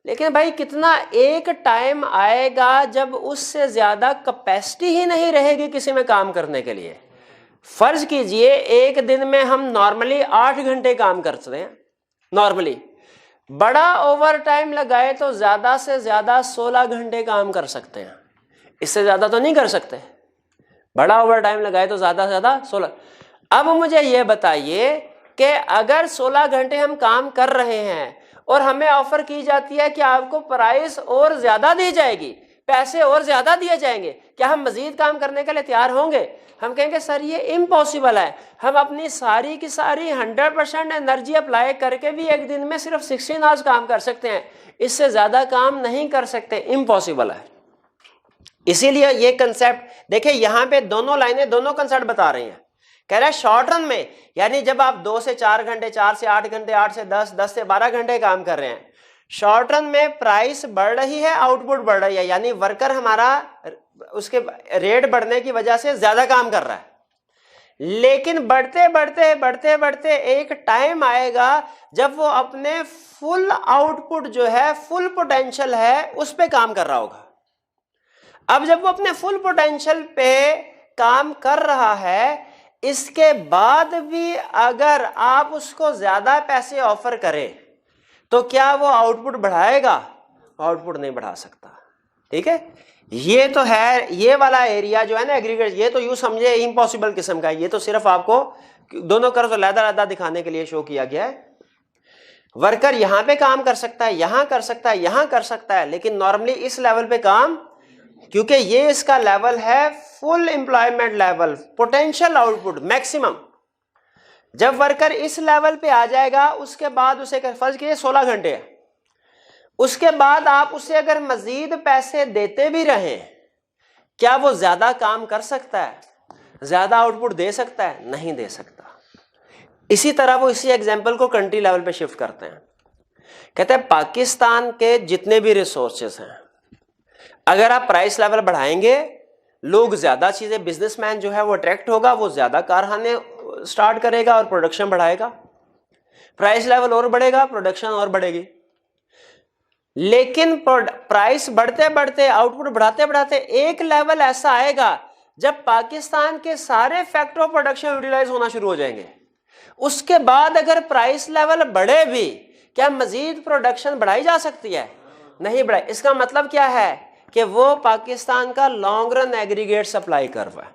लेकिन भाई कितना एक टाइम आएगा जब उससे ज्यादा कैपेसिटी ही नहीं रहेगी किसी में काम करने के लिए। फर्ज कीजिए एक दिन में हम नॉर्मली 8 घंटे काम करते हैं, नॉर्मली बड़ा ओवर टाइम लगाए तो ज्यादा से ज्यादा 16 घंटे काम कर सकते हैं, इससे ज्यादा तो नहीं कर सकते। बड़ा ओवर टाइम लगाए तो ज्यादा से ज्यादा 16। अब मुझे यह बताइए कि अगर 16 घंटे हम काम कर रहे हैं और हमें ऑफर की जाती है कि आपको प्राइस और ज्यादा दी जाएगी, पैसे और ज्यादा दिए जाएंगे, क्या हम मजीद काम करने के लिए तैयार होंगे? हम कहेंगे सर ये इम्पॉसिबल है, हम अपनी सारी की सारी 100% एनर्जी अप्लाई करके भी एक दिन में सिर्फ 16 आवर्स काम कर सकते हैं, इससे ज्यादा काम नहीं कर सकते, इम्पॉसिबल है। इसीलिए ये कंसेप्ट देखिए, यहां पे दोनों लाइनें दोनों कंसेप्ट बता रही हैं। कह रहा है शॉर्ट रन में, यानी जब आप 2 से 4 घंटे, 4 से 8 घंटे, 8 से 10, 10 से 12 घंटे काम कर रहे हैं, शॉर्ट रन में प्राइस बढ़ रही है, आउटपुट बढ़ रही है, यानी वर्कर हमारा उसके रेट बढ़ने की वजह से ज्यादा काम कर रहा है। लेकिन बढ़ते बढ़ते बढ़ते बढ़ते एक टाइम आएगा जब वो अपने फुल आउटपुट जो है, फुल पोटेंशियल है, उस पे काम कर रहा होगा। अब जब वो अपने फुल पोटेंशियल पे काम कर रहा है, इसके बाद भी अगर आप उसको ज्यादा पैसे ऑफर करें तो क्या वो आउटपुट बढ़ाएगा? आउटपुट नहीं बढ़ा सकता। ठीक है, ये तो है, ये वाला एरिया जो है ना एग्रीगेट, ये तो यूं समझे इम्पॉसिबल किस्म का है। ये तो सिर्फ आपको दोनों कर्व लहदा दिखाने के लिए शो किया गया है। वर्कर यहां पे काम कर सकता है, यहां कर सकता है, यहां कर सकता है, लेकिन नॉर्मली इस लेवल पे काम, क्योंकि ये इसका लेवल है full employment level, potential output maximum. जब वर्कर इस लेवल पे आ जाएगा, उसके बाद उसे फर्ज कीजिए 16 घंटे है, उसके बाद आप उसे अगर मजीद पैसे देते भी रहें, क्या वो ज्यादा काम कर सकता है? ज्यादा आउटपुट दे सकता है? नहीं दे सकता। इसी तरह वो इसी एग्जाम्पल को कंट्री लेवल पे शिफ्ट करते हैं। कहते हैं पाकिस्तान के जितने भी रिसोर्सेस हैं, अगर आप प्राइस लेवल बढ़ाएंगे, लोग ज्यादा चीजें, बिजनेसमैन जो है वो अट्रैक्ट होगा, वो ज्यादा कारखाने स्टार्ट करेगा और प्रोडक्शन बढ़ाएगा, प्राइस लेवल और बढ़ेगा, प्रोडक्शन और बढ़ेगी। लेकिन प्राइस बढ़ते बढ़ते, आउटपुट बढ़ाते बढ़ाते एक लेवल ऐसा आएगा जब पाकिस्तान के सारे फैक्टर ऑफ प्रोडक्शन यूटिलाइज होना शुरू हो जाएंगे। उसके बाद अगर प्राइस लेवल बढ़े भी, क्या मजीद प्रोडक्शन बढ़ाई जा सकती है? नहीं बढ़ाई। इसका मतलब क्या है कि वो पाकिस्तान का long run aggregate supply curve है।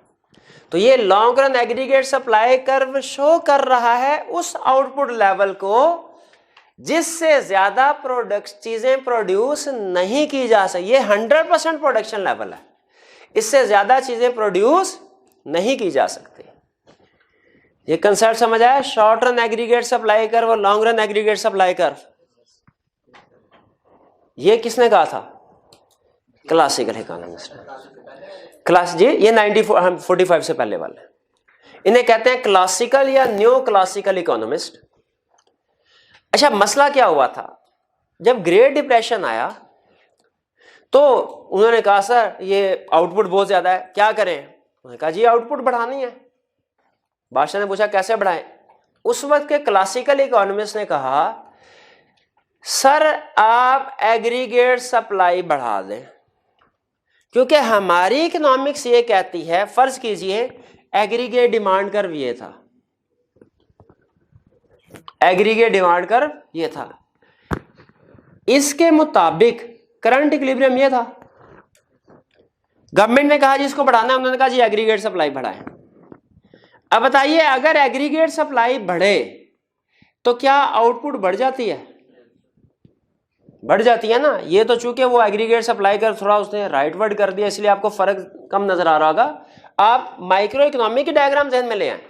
तो ये long run aggregate supply curve show कर रहा है उस आउटपुट लेवल को जिससे ज्यादा चीजें प्रोड्यूस नहीं की जा सकती। ये 100% प्रोडक्शन लेवल है, इससे ज्यादा चीजें प्रोड्यूस नहीं की जा सकती। ये कंसेप्ट समझ आया? Short run aggregate supply curve और long run aggregate supply curve, ये किसने कहा था? Classical economist. क्लास जी, ये 1945 से पहले वाले, इन्हें कहते हैं क्लासिकल या न्यू क्लासिकल इकोनॉमिस्ट। अच्छा, मसला क्या हुआ था? जब ग्रेट डिप्रेशन आया तो उन्होंने कहा सर ये आउटपुट बहुत ज्यादा है, क्या करें? उन्होंने कहा जी आउटपुट बढ़ानी है। बादशाह ने पूछा कैसे बढ़ाएं? उस वक्त के क्लासिकल इकोनॉमिस्ट ने कहा सर आप एग्रीगेट सप्लाई बढ़ा दें, क्योंकि हमारी इकोनॉमिक्स ये कहती है, फर्ज कीजिए एग्रीगेट डिमांड कर्व ये था, एग्रीगेट डिमांड कर्व ये था, इसके मुताबिक करंट इक्विलिब्रियम ये था। गवर्नमेंट ने कहा जी इसको बढ़ाना है, उन्होंने कहा जी एग्रीगेट सप्लाई बढ़ाएं। अब बताइए अगर एग्रीगेट सप्लाई बढ़े तो क्या आउटपुट बढ़ जाती है? बढ़ जाती है ना। ये तो चूंकि वो एग्रीगेट सप्लाई कर थोड़ा उसने राइट वर्ड कर दिया, इसलिए आपको फर्क कम नजर आ रहा होगा। आप माइक्रो इकोनॉमी की डायग्राम जहन में ले आए।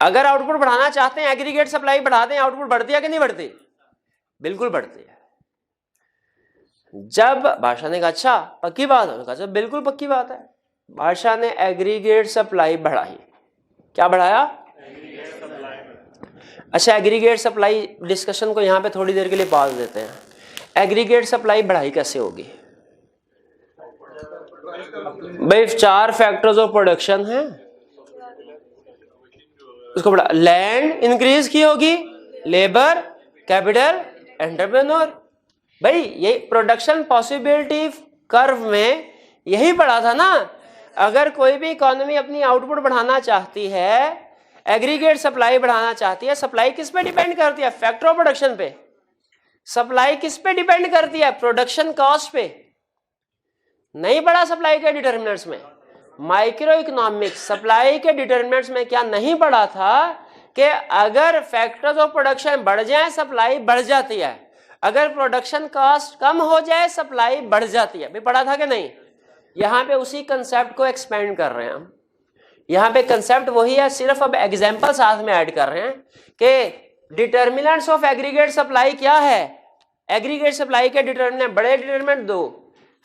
अगर आउटपुट बढ़ाना चाहते हैं एग्रीगेट सप्लाई बढ़ा दें, आउटपुट बढ़ती है कि नहीं बढ़ती? बिल्कुल बढ़ती है। जब बादशाह ने कहा अच्छा पक्की बात है, कहा बिल्कुल पक्की बात है। बादशाह ने एग्रीगेट सप्लाई बढ़ाई। क्या बढ़ाया? अच्छा एग्रीगेट सप्लाई डिस्कशन को यहां पे थोड़ी देर के लिए पॉज देते हैं। एग्रीगेट सप्लाई बढ़ाई कैसे होगी भाई? 4 फैक्टर्स ऑफ प्रोडक्शन है, उसको बढ़ा, लैंड इंक्रीज की होगी, लेबर, कैपिटल, एंटरप्रेन्योर। भाई ये प्रोडक्शन पॉसिबिलिटी कर्व में यही पढ़ा था ना। अगर कोई भी इकोनॉमी अपनी आउटपुट बढ़ाना चाहती है, एग्रीगेट सप्लाई बढ़ाना चाहती है, सप्लाई किस पे डिपेंड करती है? फैक्टर ऑफ प्रोडक्शन पे। सप्लाई किस पे डिपेंड करती है? प्रोडक्शन कॉस्ट पे। नहीं पढ़ा सप्लाई के डिटर्मिनेंट्स में? माइक्रो इकोनॉमिक्स सप्लाई के डिटर्मिनेंट्स में क्या नहीं पढ़ा था कि अगर फैक्टर्स ऑफ प्रोडक्शन बढ़ जाए सप्लाई बढ़ जाती है, अगर प्रोडक्शन कॉस्ट कम हो जाए सप्लाई बढ़ जाती है? भी पढ़ा था कि नहीं? यहां पे उसी कंसेप्ट को एक्सपेंड कर रहे हैं हम। यहां पे कंसेप्ट वही है, सिर्फ अब एग्जांपल साथ में ऐड कर रहे हैं कि डिटर्मिनेंट्स ऑफ एग्रीगेट सप्लाई क्या है। एग्रीगेट सप्लाई के डिटर्मिनेंट, बड़े डिटर्मिनेंट 2,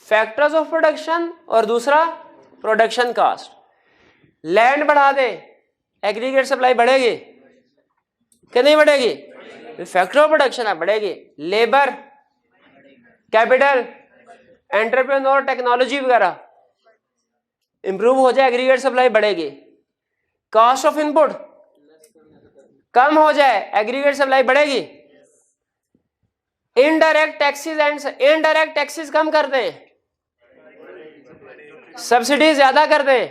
फैक्टर्स ऑफ प्रोडक्शन और दूसरा प्रोडक्शन कॉस्ट। लैंड बढ़ा दे एग्रीगेट सप्लाई बढ़ेगी कि नहीं बढ़ेगी? फैक्टर ऑफ प्रोडक्शन है, बढ़ेगी। लेबर, कैपिटल, एंटरप्रेन्योर, टेक्नोलॉजी वगैरह इंप्रूव हो जाए एग्रीगेट सप्लाई बढ़ेगी। कॉस्ट ऑफ इनपुट कम हो जाए एग्रीगेट सप्लाई बढ़ेगी। Indirect taxes and indirect taxes कम कर दें, सब्सिडी ज्यादा कर दें,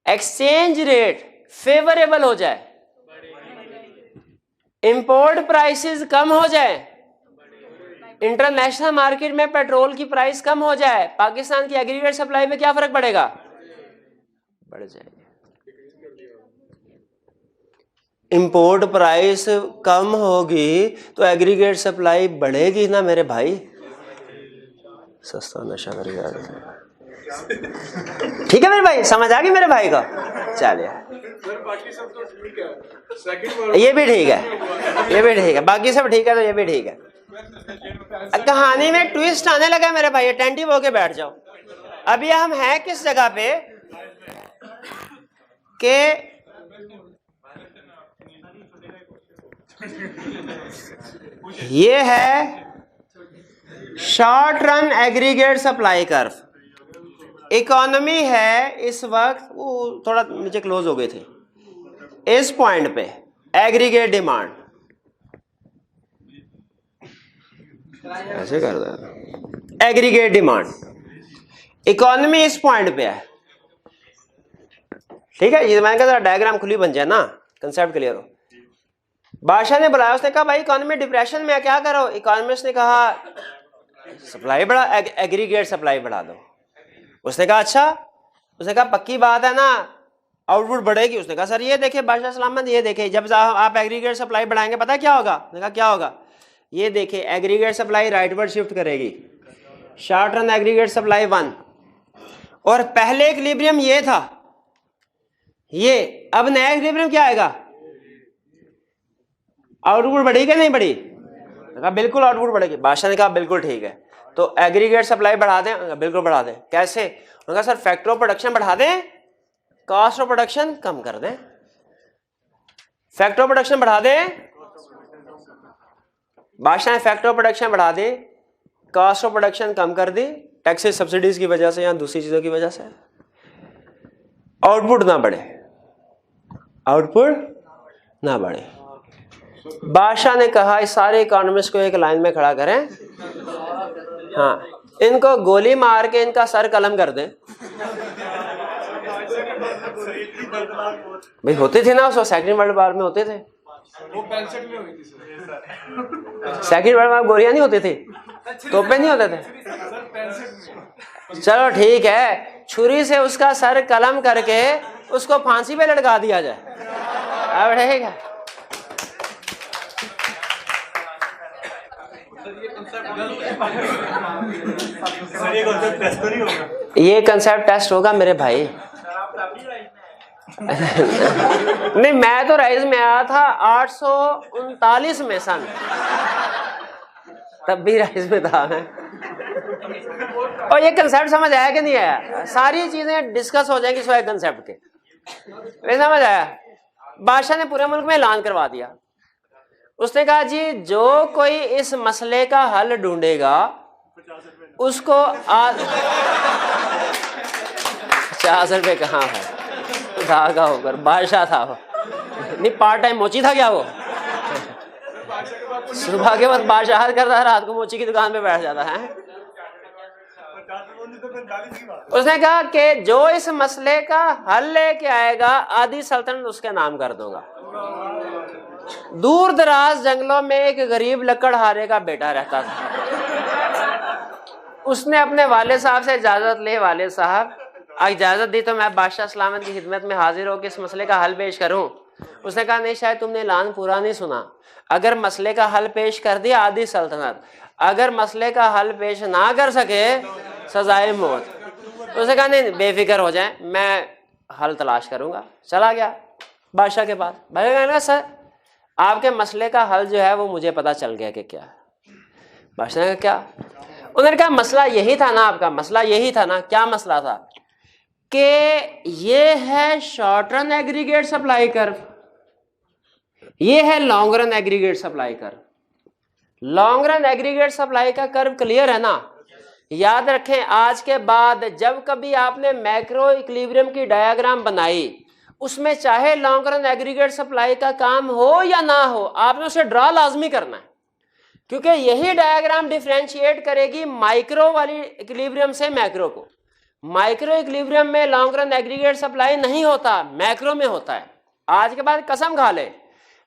एक्सचेंज रेट फेवरेबल हो जाए, इंपोर्ट प्राइसेस कम हो जाए, इंटरनेशनल मार्केट में पेट्रोल की प्राइस कम हो जाए, पाकिस्तान की एग्रीगेट सप्लाई में क्या फर्क पड़ेगा? बढ़ जाएगा। इंपोर्ट प्राइस कम होगी तो एग्रीगेट सप्लाई बढ़ेगी ना मेरे भाई। सस्ता नशा करेगा। ठीक है मेरे भाई, समझ आ गई मेरे भाई का? चलिए बाकी सब तो ठीक है, ये भी ठीक है, ये भी ठीक है, बाकी सब ठीक है तो ये भी ठीक है। कहानी में ट्विस्ट आने लगा मेरे भाई, अटेंटिव होके बैठ जाओ। अभी हम हैं किस जगह पे के ये है short run aggregate supply curve. Economy है इस वक्त, वो थोड़ा नीचे क्लोज हो गए थे, इस पॉइंट पे एग्रीगेट डिमांड ऐसे कर दे, एग्रीगेट डिमांड, इकोनॉमी इस पॉइंट पे है। ठीक है, ये मैंने कहा डायग्राम खुली बन जाए ना, कंसेप्ट क्लियर हो। बादशाह ने बुलाया, उसने कहा भाई इकोनॉमी डिप्रेशन में है, क्या करो? इकोनॉमिस्ट ने कहा सप्लाई बढ़ा, एग्रीगेट सप्लाई बढ़ा दो। उसने कहा अच्छा, उसने कहा पक्की बात है ना, आउटपुट बढ़ेगी? उसने कहा सर ये देखिए बादशाह सलामत, ये देखिए जब आप एग्रीगेट सप्लाई बढ़ाएंगे पता क्या होगा? उसने कहा क्या होगा? ये देखिए एग्रीगेट सप्लाई राइटवर्ड शिफ्ट करेगी, शॉर्ट रन एग्रीगेट सप्लाई 1, और पहले इक्विलिब्रियम ये था ये, अब नया इक्विलिब्रियम क्या आएगा? आउटपुट बढ़ेगी नहीं बढ़ी? कहा बिल्कुल आउटपुट बढ़ेगी। बादशाह ने कहा बिल्कुल ठीक है, तो एग्रीगेट सप्लाई बढ़ा दें? बिल्कुल बढ़ा दें। कैसे? उन्होंने कहा सर फैक्टर ऑफ प्रोडक्शन बढ़ा दें, कॉस्ट ऑफ प्रोडक्शन कम कर दें। फैक्टर ऑफ प्रोडक्शन बढ़ा दें, बादशाह ने फैक्टर ऑफ प्रोडक्शन बढ़ा दी, कॉस्ट ऑफ प्रोडक्शन कम कर दी, टैक्सेस सब्सिडीज की वजह से या दूसरी चीजों की वजह से, आउटपुट ना बढ़े, आउटपुट ना बढ़े। बादशाह ने कहा इस सारे इकोनॉमिस्ट को एक लाइन में खड़ा करें, हाँ इनको गोली मार के इनका सर कलम कर दें। भाई होते थे ना उस सेकंड वर्ल्ड वॉर में, होते थे वो 65 में हुई थी सर। सेकंड वर्ल्ड वॉर, गोलियां नहीं होती थी, तोपे नहीं होते थे। सर 65 में। चलो ठीक है, छुरी से उसका सर कलम करके उसको फांसी पे लटका दिया जाए, अब रहेगा। ये कंसेप्ट टेस्ट होगा मेरे भाई। नहीं मैं तो राइज में आया था 839 में सन, तब भी राइज में था मैं। और ये कंसेप्ट समझ आया कि नहीं आया? सारी चीजें डिस्कस हो जाएंगी सिवाय कंसेप्ट के। समझ आया? बादशाह ने पूरे मुल्क में ऐलान करवा दिया। उसने कहा जी जो कोई इस मसले का हल ढूंढेगा उसको 50 रुपए कहाँ है, धागा होकर बादशाह था वो, नहीं पार्ट टाइम मोची था क्या वो? सुबह के वक्त बादशाह करता है, रात को मोची की दुकान पे बैठ जाता है। उसने कहा कि जो इस मसले का हल लेके आएगा आधी सल्तनत उसके नाम कर दूंगा। दूर दराज जंगलों में एक गरीब लकड़हारे का बेटा रहता था। उसने अपने वाले साहब से इजाजत ली, वाले साहब इजाजत दी तो मैं बादशाह सलामत की खिदमत में हाजिर होकर इस मसले का हल पेश करूं। उसने कहा नहीं शायद तुमने ऐलान पूरा नहीं सुना, अगर मसले का हल पेश कर दिया आधी सल्तनत, अगर मसले का हल पेश ना कर सके सजाए मौत। उसने कहा नहीं बेफिक्र हो जाए, मैं हल तलाश करूंगा। चला गया बादशाह के पास। बादशाह कहने सर आपके मसले का हल जो है वो मुझे पता चल गया कि क्या है। बादशाह ने कहा क्या? उन्होंने कहा मसला यही था ना, आपका मसला यही था ना। क्या मसला था? कि ये है short run aggregate supply curve, ये है long run aggregate supply curve. Long run aggregate supply का कर्व क्लियर है ना? याद रखें आज के बाद जब कभी आपने मैक्रो इक्विलिब्रियम की डायग्राम बनाई उसमें चाहे लॉन्ग रन एग्रीगेट सप्लाई का काम हो या ना हो आपने उसे ड्रा लाजमी करना है, क्योंकि यही डायग्राम डिफरेंशिएट करेगी माइक्रो वाली इक्विलिब्रियम से मैक्रो को। माइक्रो इक्विलिब्रियम में लॉन्ग रन एग्रीगेट सप्लाई नहीं होता, मैक्रो में होता है। आज के बाद कसम खा ले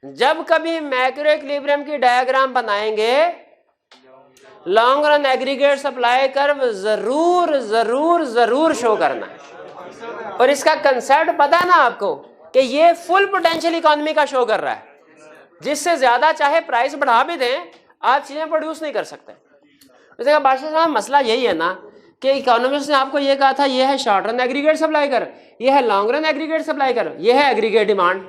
जब कभी मैक्रो इक्विलिब्रियम की डायग्राम बनाएंगे long run aggregate supply curve जरूर जरूर जरूर शो करना है। और इसका कंसेप्ट पता है ना आपको कि ये फुल पोटेंशियल इकोनॉमी का शो कर रहा है, जिससे ज्यादा चाहे प्राइस बढ़ा भी दें आप चीजें प्रोड्यूस नहीं कर सकते। जैसे बादशाह साहब मसला यही है ना कि इकोनॉमिस्ट ने आपको ये कहा था ये है short run aggregate supply curve, ये है long run aggregate supply curve, ये है एग्रीगेट डिमांड।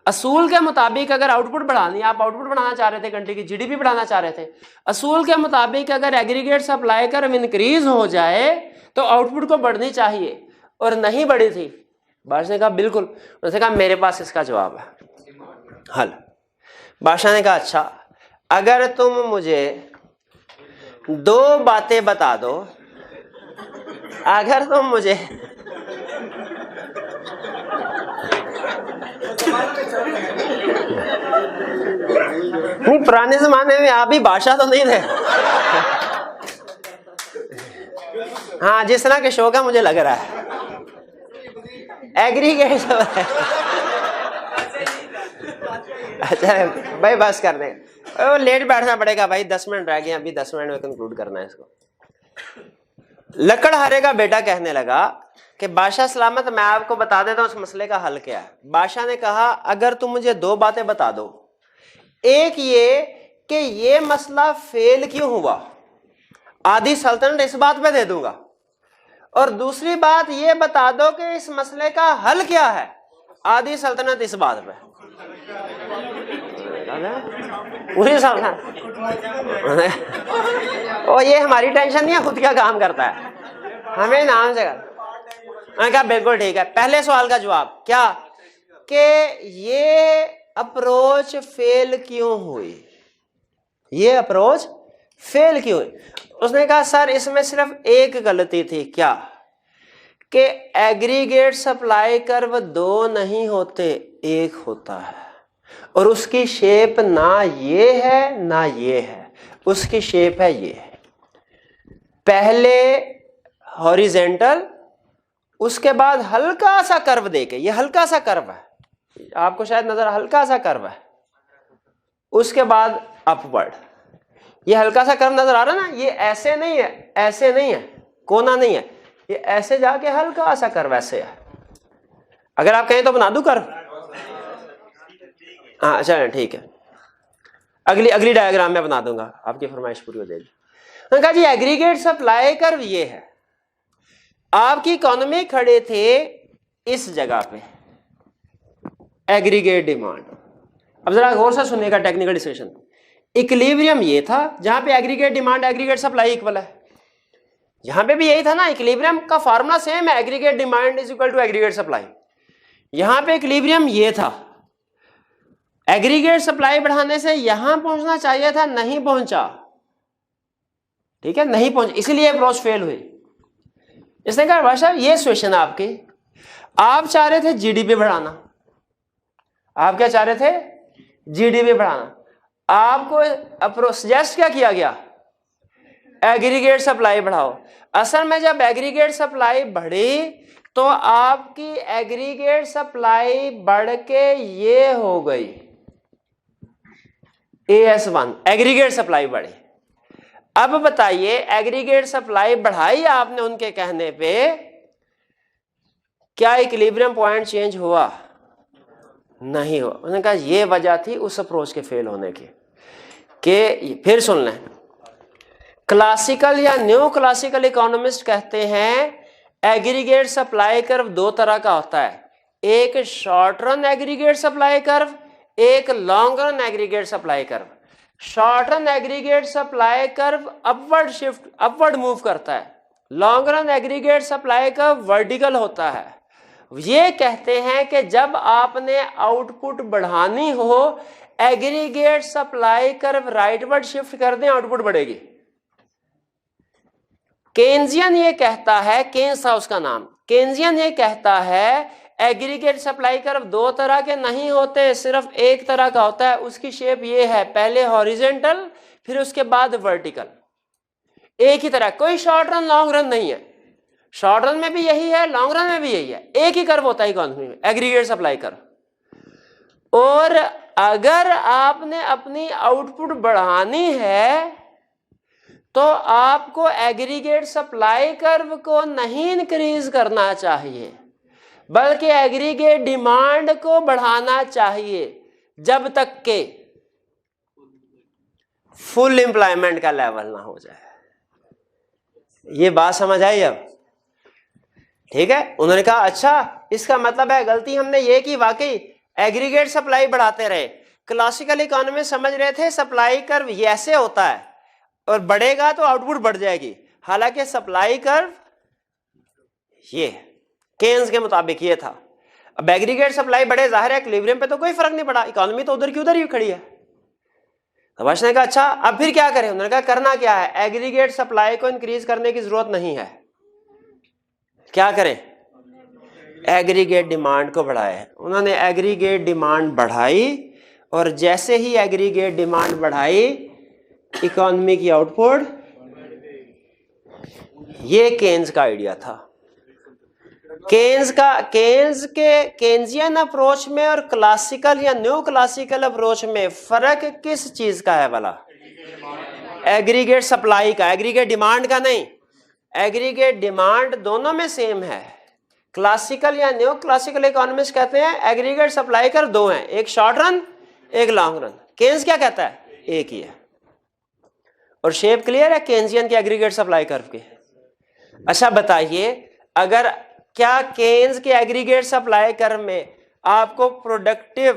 असूल के मुताबिक अगर आउटपुट बढ़ानी, आप आउटपुट बढ़ाना चाह रहे थे, कंट्री की जीडीपी बढ़ाना चाह रहे थे, असूल के मुताबिक अगर एग्रीगेट सप्लाई कर्व इंक्रीज हो जाए तो आउटपुट को बढ़नी चाहिए, और नहीं बढ़ी थी। बादशाह ने कहा बिल्कुल। उसने कहा मेरे पास इसका जवाब है, हल। बादशाह ने कहा अच्छा अगर तुम मुझे 2 बातें बता दो, अगर तुम मुझे नहीं पुराने जमाने में आप भी बादशाह तो नहीं थे। हाँ जिस तरह के शो का मुझे लग रहा है एग्रीगेट। अच्छा भाई बस कर दे, लेट बैठना पड़ेगा भाई, 10 मिनट रह गए, अभी 10 मिनट में कंक्लूड करना है इसको। लकड़हारे का बेटा कहने लगा कि बादशाह सलामत मैं आपको बता देता हूं उस मसले का हल क्या है। बादशाह ने कहा अगर तुम मुझे 2 बातें बता दो, एक ये कि ये मसला फेल क्यों हुआ, आधी सल्तनत इस बात पे दे दूंगा, और दूसरी बात ये बता दो कि इस मसले का हल क्या है, आधी सल्तनत इस बात पे। पूरी सल्तनत और ये हमारी टेंशन नहीं है, खुद क्या काम करता है, हमें नाम से कर। मैंने कहा बिल्कुल ठीक है। पहले सवाल का जवाब क्या कि ये अप्रोच फेल क्यों हुई, ये अप्रोच फेल क्यों हुई? उसने कहा सर इसमें सिर्फ एक गलती थी, क्या कि एग्रीगेट सप्लाई कर्व 2 नहीं होते, 1 होता है, और उसकी शेप ना ये है ना ये है, उसकी शेप है ये। पहले हॉरिजेंटल, उसके बाद हल्का सा कर्व देके, ये हल्का सा कर्व है, आपको शायद नजर, हल्का सा कर्व है, उसके बाद अपवर्ड। ये हल्का सा कर्व नजर आ रहा है ना, ये ऐसे नहीं है, ऐसे नहीं है, कोना नहीं है, ये ऐसे जाके हल्का सा कर्व ऐसे है। अगर आप कहें तो बना दूं कर्व? हाँ चलें ठीक है, अगली डायग्राम में बना दूंगा, आपकी फरमाइश पूरी हो जाएगी। मैंने कहा जी एग्रीगेट सप्लाई कर्व ये है। आपकी इकोनॉमी खड़े थे इस जगह पे, एग्रीगेट डिमांड। अब जरा गौर से सुनिएगा टेक्निकल डिस्कशन। इक्विलिब्रियम ये था जहां पे aggregate demand aggregate supply equal है, यहां पे भी यही था ना, इक्विलिब्रियम का फार्मूला सेम है, aggregate demand is equal to aggregate supply. यहां पे इक्विलिब्रियम ये था, एग्रीगेट सप्लाई बढ़ाने से यहां पहुंचना चाहिए था, नहीं पहुंचा, ठीक है, नहीं पहुंचा, इसीलिए अप्रोच फेल हुई। इसने कहा भाई साहब ये सिचुएशन आपकी, आप चाह रहे थे जीडीपी बढ़ाना, आप क्या चाह रहे थे? जीडीपी बढ़ाना। आपको सजेस्ट क्या किया गया? एग्रीगेट सप्लाई बढ़ाओ। असल में जब एग्रीगेट सप्लाई बढ़ी तो आपकी एग्रीगेट सप्लाई बढ़ के ये हो गई AS1, एग्रीगेट सप्लाई बढ़ी। अब बताइए एग्रीगेट सप्लाई बढ़ाई आपने उनके कहने पे, क्या इक्विलिब्रियम पॉइंट चेंज हुआ? नहीं हुआ। उन्होंने कहा ये वजह थी उस अप्रोच के फेल होने की। कि फिर सुन लें, क्लासिकल या न्यू क्लासिकल इकोनॉमिस्ट कहते हैं एग्रीगेट सप्लाई कर्व दो तरह का होता है, एक short run aggregate supply curve, एक long run aggregate supply curve. Short run aggregate supply curve upward shift, upward move करता है, long run aggregate supply curve vertical होता है। ये कहते हैं कि जब आपने आउटपुट बढ़ानी हो, aggregate supply curve rightward shift कर दें, आउटपुट बढ़ेगी। केन्जियन ये कहता है, केन्स था उसका नाम, केन्जियन ये कहता है एग्रीगेट सप्लाई कर्व दो तरह के नहीं होते, सिर्फ एक तरह का होता है, उसकी शेप ये है, पहले हॉरिजेंटल फिर उसके बाद वर्टिकल, एक ही तरह, कोई शॉर्ट रन लॉन्ग रन नहीं है। शॉर्ट रन में भी यही है, लॉन्ग रन में भी यही है, एक ही कर्व होता है इकोनॉमी में, एग्रीगेट सप्लाई कर्व। और अगर आपने अपनी आउटपुट बढ़ानी है तो आपको एग्रीगेट सप्लाई कर्व को नहीं इंक्रीज करना चाहिए, बल्कि एग्रीगेट डिमांड को बढ़ाना चाहिए, जब तक के फुल एम्प्लॉयमेंट का लेवल ना हो जाए। ये बात समझ आई अब? ठीक है। उन्होंने कहा अच्छा इसका मतलब है गलती हमने ये की, वाकई एग्रीगेट सप्लाई बढ़ाते रहे। क्लासिकल इकोनॉमी समझ रहे थे सप्लाई कर्व ये ऐसे होता है और बढ़ेगा तो आउटपुट बढ़ जाएगी, हालांकि सप्लाई कर्व ये केन्स के मुताबिक ये था। अब एग्रीगेट सप्लाई बढ़े, जाहिर है इक्विलिब्रियम पे तो कोई फर्क नहीं पड़ा, इकोनॉमी तो उधर की उधर ही खड़ी है। तो ने कहा अच्छा अब फिर क्या करें? उन्होंने कहा करना क्या है, एग्रीगेट सप्लाई को इंक्रीज करने की जरूरत नहीं है, क्या करें? एग्रीगेट डिमांड को बढ़ाए। उन्होंने एग्रीगेट डिमांड बढ़ाई और जैसे ही एग्रीगेट डिमांड बढ़ाई इकोनॉमी की आउटपुट, ये केन्स का आइडिया था। केन्स के केन्जियन अप्रोच में और क्लासिकल या न्यू क्लासिकल अप्रोच में फर्क किस चीज का है भला? एग्रीगेट सप्लाई का, एग्रीगेट डिमांड का नहीं। एग्रीगेट डिमांड दोनों में सेम है। क्लासिकल या न्यू क्लासिकल इकोनॉमिस्ट कहते हैं एग्रीगेट सप्लाई कर दो हैं, एक शॉर्ट रन एक लॉन्ग रन। केन्स क्या कहता है? एक ही है। और शेप क्लियर है केन्जियन की एग्रीगेट सप्लाई कर्व की। अच्छा बताइए, अगर क्या केन्स के एग्रीगेट सप्लाई कर्व में आपको प्रोडक्टिव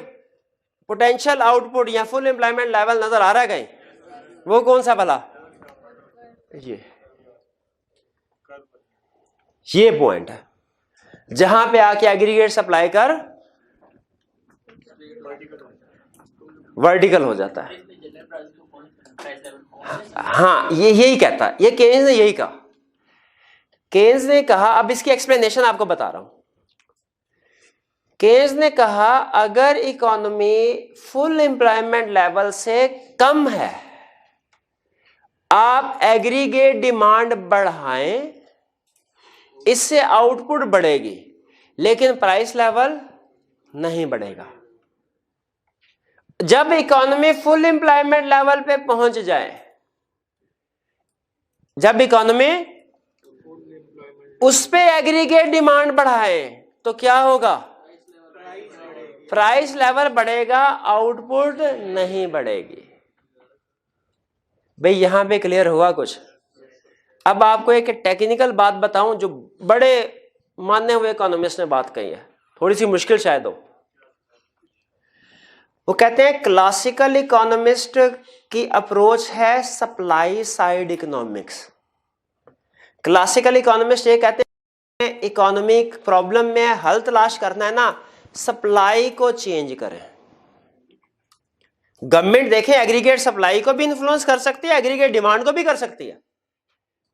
पोटेंशियल आउटपुट या फुल एम्प्लॉयमेंट लेवल नजर आ रहा है कहीं? वो कौन सा भला? ये पॉइंट है जहां पे आके एग्रीगेट सप्लाई कर्व वर्टिकल हो जाता है। हाँ ये यही कहता है, ये केन्स ने यही कहा। केन्स ने कहा, अब इसकी एक्सप्लेनेशन आपको बता रहा हूं। केन्स ने कहा अगर इकोनॉमी फुल एम्प्लॉयमेंट लेवल से कम है, आप एग्रीगेट डिमांड बढ़ाएं, इससे आउटपुट बढ़ेगी, लेकिन प्राइस लेवल नहीं बढ़ेगा। जब इकोनॉमी फुल एम्प्लॉयमेंट लेवल पे पहुंच जाए, जब इकोनॉमी उस पे एग्रीगेट डिमांड बढ़ाए तो क्या होगा? प्राइस लेवल बढ़ेगा, आउटपुट नहीं बढ़ेगी। भाई यहां पे क्लियर हुआ कुछ? अब आपको एक टेक्निकल बात बताऊं जो बड़े माने हुए इकोनॉमिस्ट ने बात कही है, थोड़ी सी मुश्किल शायद हो। वो कहते हैं क्लासिकल इकोनॉमिस्ट की अप्रोच है supply side economics. Classical economist ये कहते हैं इकोनॉमिक प्रॉब्लम में हल तलाश करना है ना, सप्लाई को चेंज करें। गवर्नमेंट देखें एग्रीगेट सप्लाई को भी इन्फ्लुएंस कर सकती है, एग्रीगेट डिमांड को भी कर सकती है।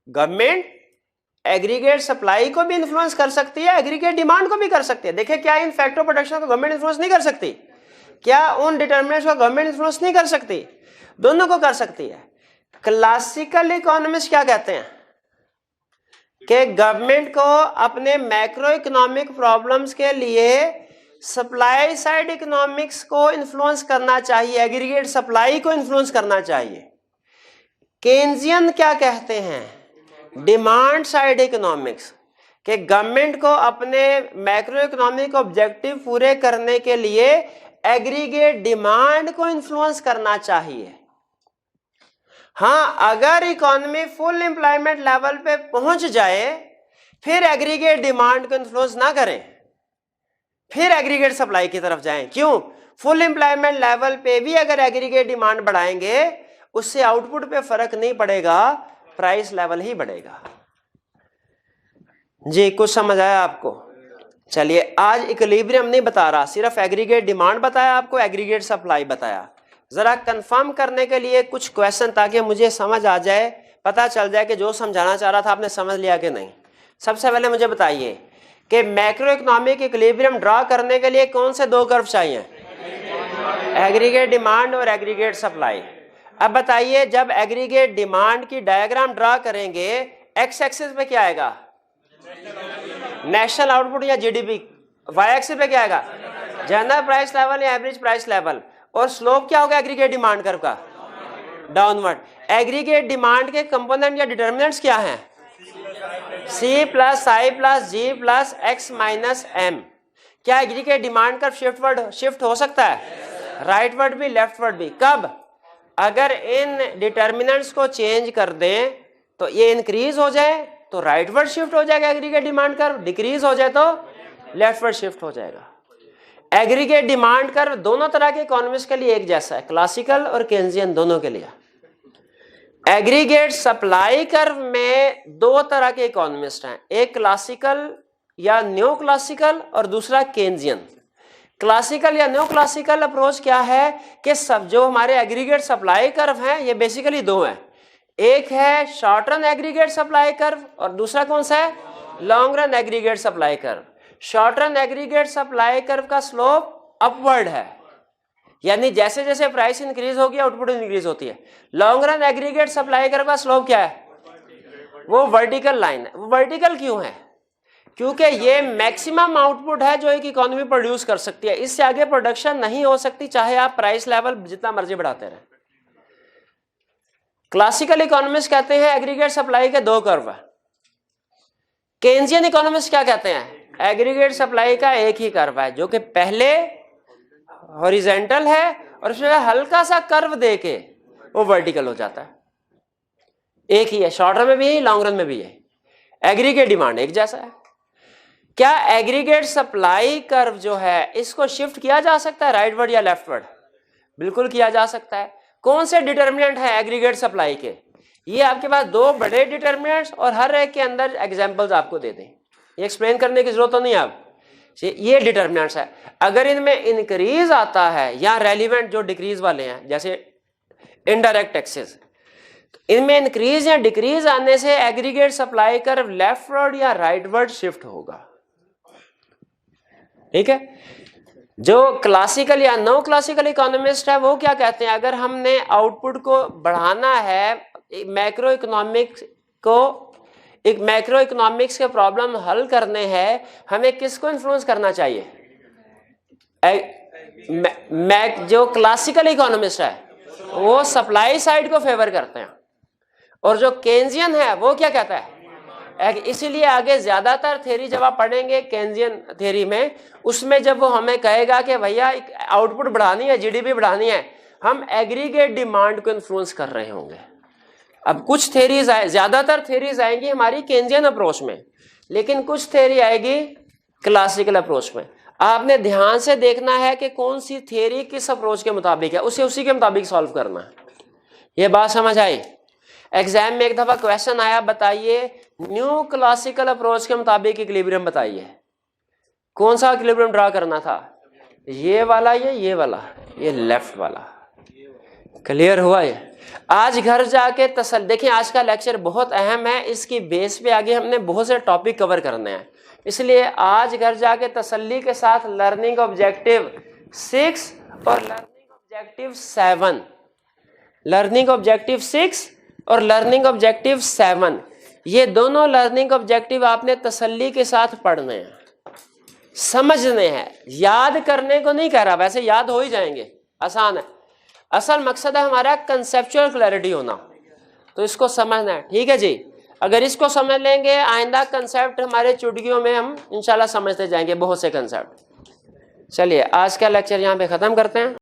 गवर्नमेंट एग्रीगेट सप्लाई को भी इन्फ्लुएंस कर सकती है, एग्रीगेट डिमांड को भी कर सकती है। देखिए क्या इन फैक्टर प्रोडक्शन को गवर्नमेंट इन्फ्लुएंस नहीं कर सकती? क्या उन डिटर्मिनेंट्स को गवर्नमेंट इन्फ्लुएंस नहीं कर सकती? दोनों को कर सकती है। क्लासिकल इकोनॉमिस्ट क्या कहते हैं कि गवर्नमेंट को अपने मैक्रो इकोनॉमिक प्रॉब्लम्स के लिए सप्लाई साइड इकोनॉमिक्स को इन्फ्लुएंस करना चाहिए, एग्रीगेट सप्लाई को इन्फ्लुएंस करना चाहिए। केन्जियन क्या कहते हैं? डिमांड साइड इकोनॉमिक्स, कि गवर्नमेंट को अपने मैक्रो इकोनॉमिक ऑब्जेक्टिव पूरे करने के लिए एग्रीगेट डिमांड को इन्फ्लुएंस करना चाहिए। हाँ, अगर इकोनॉमी फुल एम्प्लॉयमेंट लेवल पे पहुंच जाए फिर एग्रीगेट डिमांड को इन्फ्लुएंस ना करें, फिर एग्रीगेट सप्लाई की तरफ जाएं। क्यों? फुल एम्प्लॉयमेंट लेवल पे भी अगर एग्रीगेट डिमांड बढ़ाएंगे उससे आउटपुट पे फर्क नहीं पड़ेगा, प्राइस लेवल ही बढ़ेगा। जी कुछ समझ आया आपको? चलिए, आज इक्विलिब्रियम नहीं बता रहा, सिर्फ एग्रीगेट डिमांड बताया आपको, एग्रीगेट सप्लाई बताया। जरा कंफर्म करने के लिए कुछ क्वेश्चन, ताकि मुझे समझ आ जाए, पता चल जाए कि जो समझाना चाह रहा था आपने समझ लिया कि नहीं। सबसे पहले मुझे बताइए कि मैक्रो इकोनॉमिक इक्विलिब्रियम ड्रा करने के लिए कौन से दो कर्व चाहिए? एग्रीगेट डिमांड और एग्रीगेट सप्लाई। अब बताइए, जब एग्रीगेट डिमांड की डायग्राम ड्रा करेंगे, एक्स एक्सिस पे क्या आएगा? नेशनल आउटपुट या जीडीपी। वाई एक्सिस पे क्या आएगा? जनरल प्राइस लेवल या एवरेज प्राइस लेवल। और स्लोप क्या होगा एग्रीगेट डिमांड कर्व का? डाउनवर्ड। एग्रीगेट डिमांड के कंपोनेंट या डिटर्मिनेंट्स क्या हैं? सी plus I plus G plus X minus M. क्या एग्रीगेट डिमांड कर्व शिफ्ट हो सकता है? राइटवर्ड भी, लेफ्टवर्ड भी। कब? अगर इन डिटर्मिनेंट्स को चेंज कर दें तो ये इंक्रीज हो जाए तो राइटवर्ड शिफ्ट हो जाएगा एग्रीगेट डिमांड कर्व, डिक्रीज हो जाए तो लेफ्टवर्ड शिफ्ट हो जाएगा। एग्रीगेट डिमांड कर्व दोनों तरह के इकोनॉमिस्ट के लिए एक जैसा है, क्लासिकल और केन्जियन दोनों के लिए। एग्रीगेट सप्लाई कर्व में दो तरह के इकोनॉमिस्ट हैं, एक क्लासिकल या न्यू क्लासिकल और दूसरा केन्जियन। क्लासिकल या न्यू क्लासिकल अप्रोच क्या है कि सब जो हमारे एग्रीगेट सप्लाई कर्व हैं ये बेसिकली दो हैं, एक है short run aggregate supply curve और दूसरा कौन सा है? Long run aggregate supply curve. Short run aggregate supply curve का स्लोप अपवर्ड है, यानी जैसे जैसे प्राइस इंक्रीज होगी आउटपुट इंक्रीज होती है। Long run aggregate supply curve का स्लोप क्या है? वो वर्टिकल लाइन है। वो वर्टिकल क्यों है? क्योंकि ये मैक्सिमम आउटपुट है जो एक इकोनॉमी प्रोड्यूस कर सकती है, इससे आगे प्रोडक्शन नहीं हो सकती, चाहे आप प्राइस लेवल जितना मर्जी बढ़ाते रहें। क्लासिकल इकोनॉमिस्ट कहते हैं एग्रीगेट सप्लाई के दो कर्व है। केन्जियन इकोनॉमिस्ट क्या कहते हैं? एग्रीगेट सप्लाई का एक ही कर्व है जो कि पहले हॉरिजॉन्टल है और उसमें हल्का सा कर्व देके वो वर्टिकल हो जाता है। एक ही है, शॉर्ट रन में भी है, लॉन्ग रन में भी है। एग्रीगेट डिमांड एक जैसा है। क्या एग्रीगेट सप्लाई कर्व जो है इसको शिफ्ट किया जा सकता है राइटवर्ड या लेफ्टवर्ड? बिल्कुल किया जा सकता है। कौन से डिटर्मिनेंट है एग्रीगेट सप्लाई के? ये आपके पास दो बड़े डिटर्मिनेंट्स और हर एक के अंदर एग्जांपल्स आपको दे दें, ये एक्सप्लेन करने की जरूरत तो नहीं। आप ये डिटर्मिनेंट्स है, अगर इनमें इंक्रीज आता है या रेलिवेंट जो डिक्रीज वाले हैं जैसे इनडायरेक्ट टैक्सेस, इनमें इंक्रीज या डिक्रीज आने से एग्रीगेट सप्लाई कर्व लेफ्टवर्ड या राइटवर्ड शिफ्ट होगा। ठीक है। जो क्लासिकल या नो क्लासिकल इकोनॉमिस्ट है वो क्या कहते हैं, अगर हमने आउटपुट को बढ़ाना है, मैक्रो इकोनॉमिक्स के प्रॉब्लम हल करने हैं, हमें किसको इन्फ्लुएंस करना चाहिए? जो क्लासिकल इकोनॉमिस्ट है वो सप्लाई साइड को फेवर करते हैं, और जो केन्जियन है वो क्या कहता है? इसीलिए आगे ज्यादातर थ्योरी जब आप पढ़ेंगे केन्जियन थ्योरी में, उसमें जब वो हमें कहेगा कि भैया आउटपुट बढ़ानी है, जीडीपी बढ़ानी है, हम एग्रीगेट डिमांड को इन्फ्लुएंस कर रहे होंगे। अब कुछ थ्योरीज ज्यादातर थ्योरीज आएंगी हमारी केन्जियन अप्रोच में, लेकिन कुछ थ्योरी आएगी क्लासिकल अप्रोच में। आपने ध्यान से देखना है कि कौन सी थ्योरी किस अप्रोच के मुताबिक है, उसे उसी के मुताबिक सॉल्व करना है। ये बात समझ आई? एग्जाम में एक दफा क्वेश्चन आया, बताइए न्यू क्लासिकल अप्रोच के मुताबिक इक्विलिब्रियम बताइए। कौन सा इक्विलिब्रियम ड्रा करना था? ये वाला, ये वाला, ये लेफ्ट वाला। क्लियर हुआ? ये आज घर जाके देखिए आज का लेक्चर बहुत अहम है, इसकी बेस पे आगे हमने बहुत से टॉपिक कवर करने हैं, इसलिए आज घर जाके तसल्ली के साथ लर्निंग ऑब्जेक्टिव 6 और लर्निंग ऑब्जेक्टिव 7, लर्निंग ऑब्जेक्टिव 6 और लर्निंग ऑब्जेक्टिव 7, ये दोनों लर्निंग ऑब्जेक्टिव आपने तसल्ली के साथ पढ़ने हैं, समझने हैं, याद करने को नहीं कह रहा, वैसे याद हो ही जाएंगे, आसान है। असल मकसद है हमारा कंसेप्चुअल क्लैरिटी होना, तो इसको समझना है। ठीक है जी, अगर इसको समझ लेंगे आइंदा कंसेप्ट हमारे चुटकियों में हम इंशाल्लाह समझते जाएंगे बहुत से कंसेप्ट। चलिए आज का लेक्चर यहाँ पे ख़त्म करते हैं।